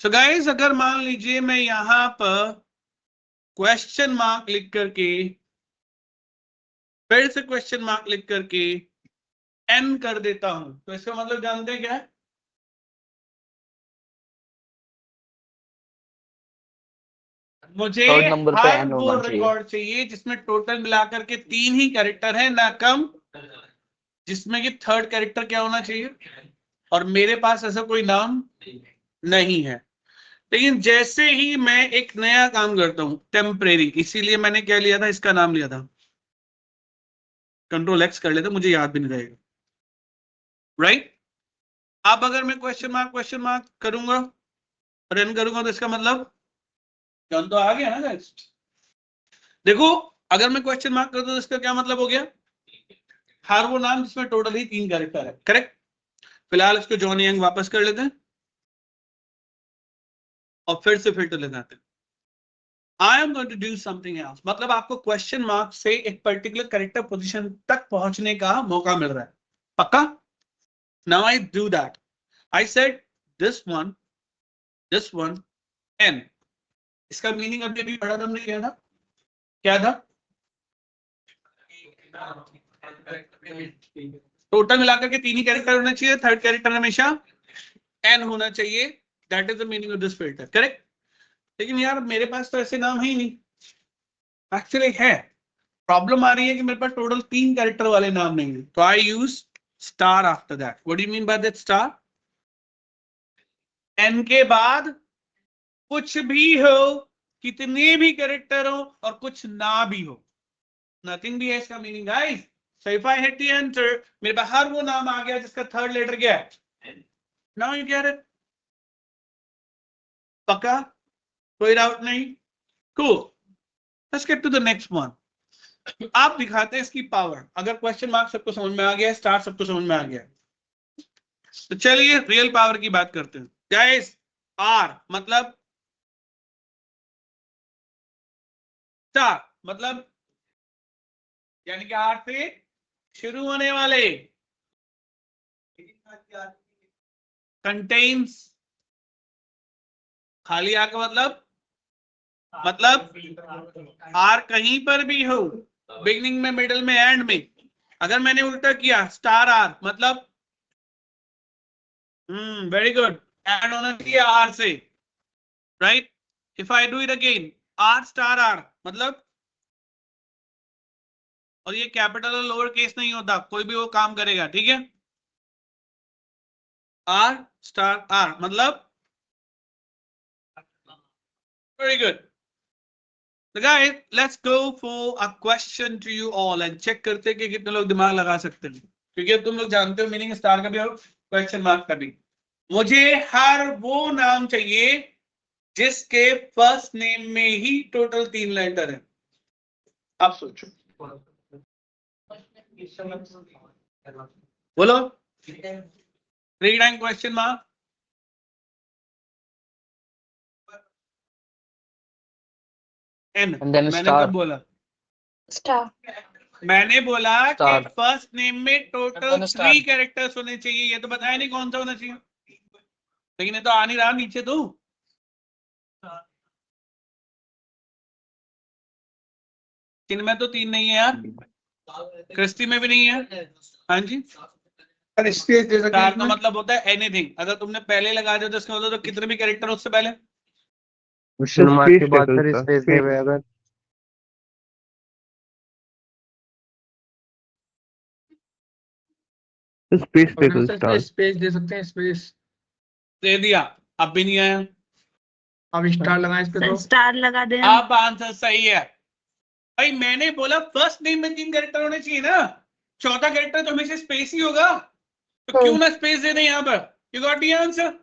सो गाइस, अगर मान लीजिए मैं यहां पर क्वेश्चन मार्क लिख करके, फिर से क्वेश्चन मार्क लिख करके एन कर देता हूं, तो इसका मतलब जानते हैं क्या है? मुझे थर्ड नंबर पे हर एन वो होना चाहिए। रिकॉर्ड चाहिए जिसमें टोटल मिलाकर के 3 ही कैरेक्टर है, ना कम, जिसमें कि थर्ड कैरेक्टर क्या होना चाहिए, और मेरे पास ऐसा कोई नाम नहीं है। लेकिन जैसे ही मैं एक नया काम करता हूं, टेम्परेरी, इसीलिए मैंने क्या लिया था, इसका नाम लिया था, कंट्रोल एक्स कर लेता, मुझे याद भी नहीं रहेगा। राइट, अब अगर मैं क्वेश्चन मार्क करूंगा, रन करूंगा, तो इसका मतलब जान तो आ गया ना गाइस। देखो, अगर मैं क्वेश्चन मार्क करता हूं तो इसका क्या मतलब हो गया? हर वो नाम जिसमें टोटल ही 3 कैरेक्टर है। करेक्ट। फिलहाल इसको जॉनी यंग वापस कर लेते हैं और फिर से फिल्टर ले जाते हैं। I am going to do something else, मतलब आपको क्वेश्चन मार्क से एक पर्टिकुलर कैरेक्टर पोजीशन तक पहुंचने का मौका मिल रहा है, पक्का? Now I do that. I said this one N. इसका मीनिंग अभी अभी पढ़ा हमने, किया था, क्या था? टोटल मिलाकर के 3 ही कैरेक्टर होना चाहिए, थर्ड कैरेक्टर हमेशा एन होना चाहिए, that is the meaning of this filter. Correct. लेकिन यार मेरे पास तो ऐसे नाम है ही नहीं, एक्चुअली है, प्रॉब्लम आ रही है कि मेरे पास टोटल 3 कैरेक्टर वाले नाम नहीं है, तो I use star after that. What do you mean by that star? N के बाद कुछ भी हो, कितने भी कैरेक्टर हो, और कुछ ना भी हो, नथिंग भी है इसका meaning guys. So if I hit the enter, मेरे पास हर वो नाम आ गया जिसका थर्ड लेटर क्या है। नाउ यू गेट इट, पक्का? कोई डाउट नहीं? Cool, let's get to the next one. आप दिखाते हैं इसकी पावर। अगर क्वेश्चन मार्क सबको समझ में आ गया, स्टार सबको समझ में आ गया, तो चलिए रियल पावर की बात करते हैं गाइस। आर मतलब स्टार, मतलब यानी कि आर से शुरू होने वाले, कंटेन्स, खाली आर का मतलब आर कहीं पर भी हो, बिगनिंग में, मिडिल में, एंड में। अगर मैंने उल्टा किया, स्टार आर मतलब वेरी गुड, एंड होना चाहिए आर से, right. If I do it again, R star R मतलब और ये कैपिटल और लोअर केस नहीं होता, कोई भी वो काम करेगा, ठीक है। आर स्टार आर मतलब very good. Guys, let's go for a question to you all and check करते हैं कि कितने लोग दिमाग लगा सकते हैं, क्योंकि अब तुम लोग जानते हो मीनिंग स्टार का भी और क्वेश्चन मार्क का भी। मुझे हर वो नाम चाहिए जिसके फर्स्ट नेम में ही टोटल 3 लेटर है। आप सोचो, बोलो। 3 टाइम क्वेश्चन मार्क। एन मैंने कब बोला? स्टार। मैंने बोला कि Star. फर्स्ट नेम में टोटल 3 कैरेक्टर्स होने चाहिए। ये तो बताया नहीं कौन सा होना चाहिए, लेकिन ये तो आ नहीं रहा नीचे तो। चिन्ह में तो 3 नहीं है यार, क्रिस्टी में भी नहीं है। हाँ जी, स्पेस दे सकते स्टार हैं का मतलब होता है एनीथिंग। अगर तुमने पहले लगा दिया तो इसका मतलब तो कितने भी कैरेक्टर उससे पहले। क्वेश्चन मार्क के बाद Space सर रहता है, स्पेस space। है अगर स्पेस पे कोई स्टार। स्पेस दे सकते हैं, स्पेस दे दिया, अब भी नहीं आया। अब स्टार लगाएं इस पे तो। स्टार लगा दे हम। अब आंसर सही है भाई। मैंने बोला फर्स्ट नेम में 3 कैरेक्टर होने चाहिए ना, चौथा कैरेक्टर तो हमेशा स्पेस ही होगा, तो क्यों ना स्पेस दे दें यहाँ पर। You got the answer,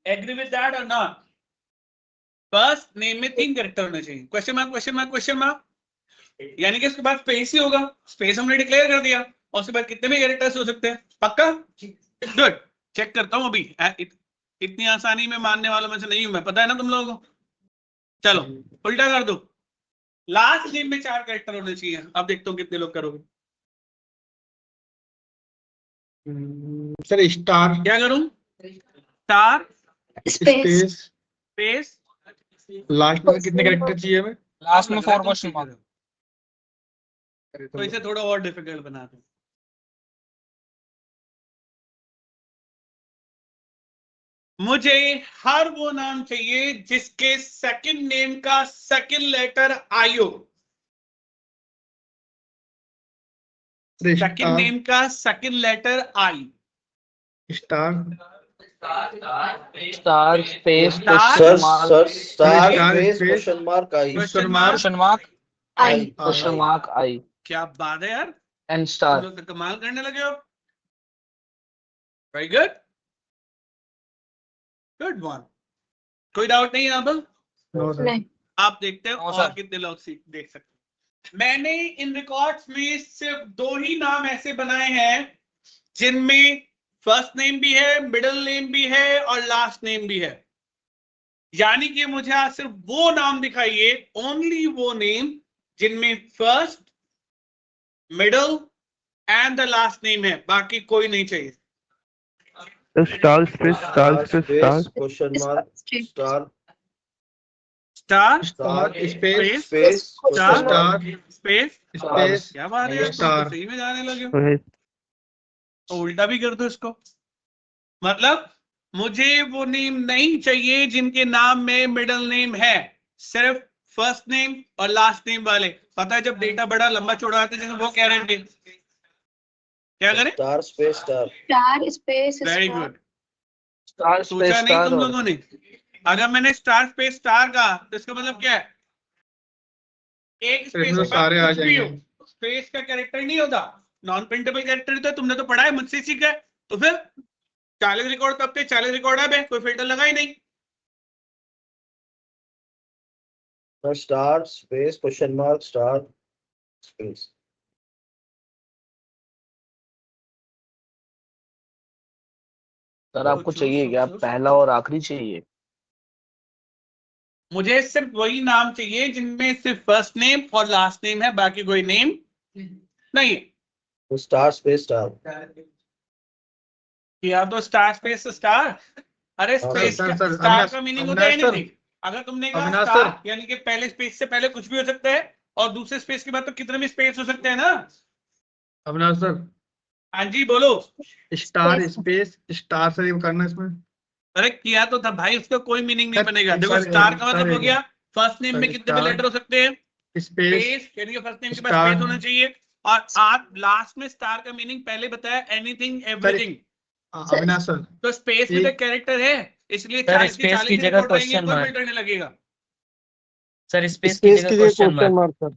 agree with that और नॉट? फर्स्ट नेम में 3 कैरेक्टर होने चाहिए। Question mark question mark question mark, यानी कि उसके बाद स्पेस ही होगा। स्पेस हमने डिक्लेयर कर दिया, और उसके बाद कितने भी कैरेक्टर्स हो सकते हैं। पक्का? गुड। चेक करता हूं अभी। इतनी आसानी में मानने वालों में से नहीं हूं मैं, पता है ना तुम लोगों को। चलो उल्टा कर दो, लास्ट नेम में 4 कैरेक्टर होने चाहिए। अब देखता हूँ कितने लोग करोगे। सर स्टार, क्या करूं? Star space. स्पेस लास्ट में कितने कैरेक्टर चाहिए हमें? लास्ट में 4 क्वेश्चन मार्क, तो इसे थोड़ा और डिफिकल्ट बना दो। मुझे हर वो नाम चाहिए जिसके सेकंड नेम का सेकंड लेटर आई हो। सेकंड नेम का second letter I. Star, star space star sir mark sir star Star space space question mark I. Question mark mark I. Question mark I क्या बात है यार, एंड तुम स्टार। लोग तो कमाल करने लगे हो। Very good, good one. कोई डाउट नहीं यहाँ पर? नहीं। आप देखते हो नो, और सर। कितने लोग देख सकते हैं। मैंने इन रिकॉर्ड्स में सिर्फ 2 ही नाम ऐसे बनाए हैं जिनमें फर्स्ट नेम भी है, मिडिल नेम भी है और लास्ट नेम भी है। यानी कि मुझे आज सिर्फ वो नाम दिखाइए, ओनली वो नेम जिनमें first, middle and the last name है, बाकी कोई नहीं चाहिए। Star space star space star. Question mark star star star space space star star space space क्या बात है यार, तुम तो स्टार। सही में जाने लगे हो। तो है तो उल्टा भी कर दो इसको, मतलब मुझे वो नेम नहीं चाहिए जिनके नाम में मिडिल नेम है, सिर्फ फर्स्ट नेम और लास्ट नेम वाले। पता है जब डेटा बड़ा लंबा चौड़ा आता है जैसे वो कह रहे थे, क्या करें? Star space star. Star space very star. Good. Star सोचा स्पेस नहीं स्टार तुम लोगों ने? अगर मैंने स्टार स्पेस स्टार कहा तो इसका मतलब क्या है? एक स्पेस इसमें के सारे आ बाद कुछ भी हो, जाएंगे। स्पेस का कैरेक्टर नहीं होता, नॉन प्रिंटेबल कैरेक्टर तो तुमने तो पढ़ा है, मुझसे सीखा है। तो फिर 40 रिकॉर्ड तब थे, 40 रिकॉर्ड है, कोई फिल्टर लगा ही नहीं। Star space question mark star space. Sir आपको चाहिए क्या पहला और आखिरी चाहिए? मुझे सिर्फ वही नाम चाहिए जिनमें सिर्फ फर्स्ट नेम और लास्ट नेम है, बाकी कोई नेम नहीं है। तो स्टार स्पेस स्टार। या तो स्टार स्पेस स्टार। अरे स्पेस सर, का सर, स्टार अविनाश- का मीनिंग होता है अविनाश सर। एनीथिंग। अगर तुमने कहा अविनाश स्टार सर। यानी कि पहले स्पेस से पहले कुछ भी हो सकता है, और दूसरे स्पेस के बाद तो कितने भी स्पेस हो सकते हैं ना। अविनाश सर, हाँ जी बोलो। स्टार स्पेस स्टार से करना इसमें। अरे किया तो था भाई, उसका कोई मीनिंग नहीं सर, बनेगा। देखो सर, स्टार का सर, मतलब हो गया फर्स्ट नेम में कितने भी लेटर हो सकते हैं? स्पेस, यानी कि फर्स्ट नेम के पास स्पेस होना चाहिए। और आप लास्ट में स्टार का मीनिंग पहले बताया, एनीथिंग एवरीथिंग। अविनाश सर, तो स्पेस में तो कैरेक्टर है, इसलिए सर, 40 स्पेस की की जगह रिपोर्ट रहेंगे, क्वेश्चन कोई मार्क। फिल्टर नहीं लगेगा। सर स्पेस की जगह क्वेश्चन मार्क। सर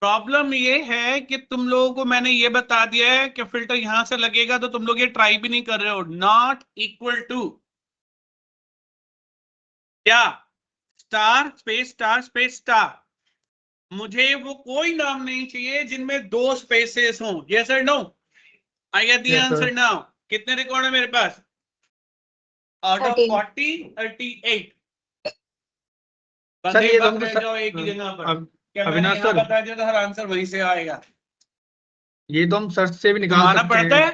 प्रॉब्लम ये है कि तुम लोगों को मैंने ये बता दिया है कि फिल्टर यहां से लगेगा, तो तुम लोग ये ट्राई भी नहीं कर रहे हो। नॉट इक्वल टू क्या? Star space star. मुझे वो कोई नाम नहीं चाहिए जिनमें 2 स्पेसेस हों। यस और no? I get the answer now. कितने रिकॉर्ड है मेरे पास? Out of 13। 40, 38। सर, ये बंदे तो रह जाओ एक ही जगह पर। क्या मैंने अविनाश यहाँ सर, बता दिया तो हर आंसर वहीं से आएगा। ये तो हम सर्च से भी निकाल माना सकते पड़ता हैं। है,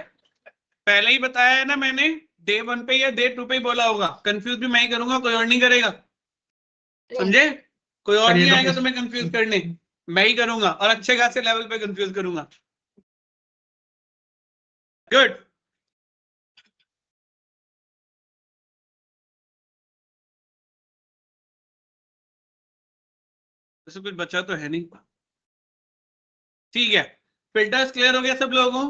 पहले ही बताया है ना मैंने। डे 1 पे या डे 2 पे ही बोला होगा। कंफ्यूज भी मैं ही करूंगा, कोई और नहीं करेगा। समझे? कोई और सर, ये नहीं तो आएगा तुम्हें कंफ्यूज करने, मैं ही करूंगा, और अच्छे खासे लेवल पे कंफ्यूज करूंगा। गुड। वैसे कुछ बचा तो है नहीं। ठीक है, फिल्टर्स क्लियर हो गया सब लोगों?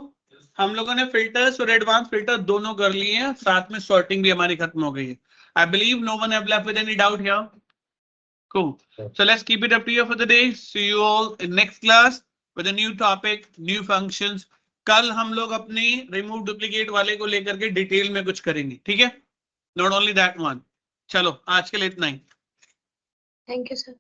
हम लोगों ने फिल्टर्स और एडवांस फिल्टर दोनों कर लिए हैं, साथ में सॉर्टिंग भी हमारी खत्म हो गई है। I believe no one have left with any doubt here. Cool. So let's keep it up to you for the day. See you all in next class with a new topic, new functions. कल हम लोग अपनी रिमूव डुप्लीकेट वाले को लेकर के डिटेल में कुछ करेंगे, ठीक है? Not only that one. चलो आज के लिए इतना ही। Thank you, sir.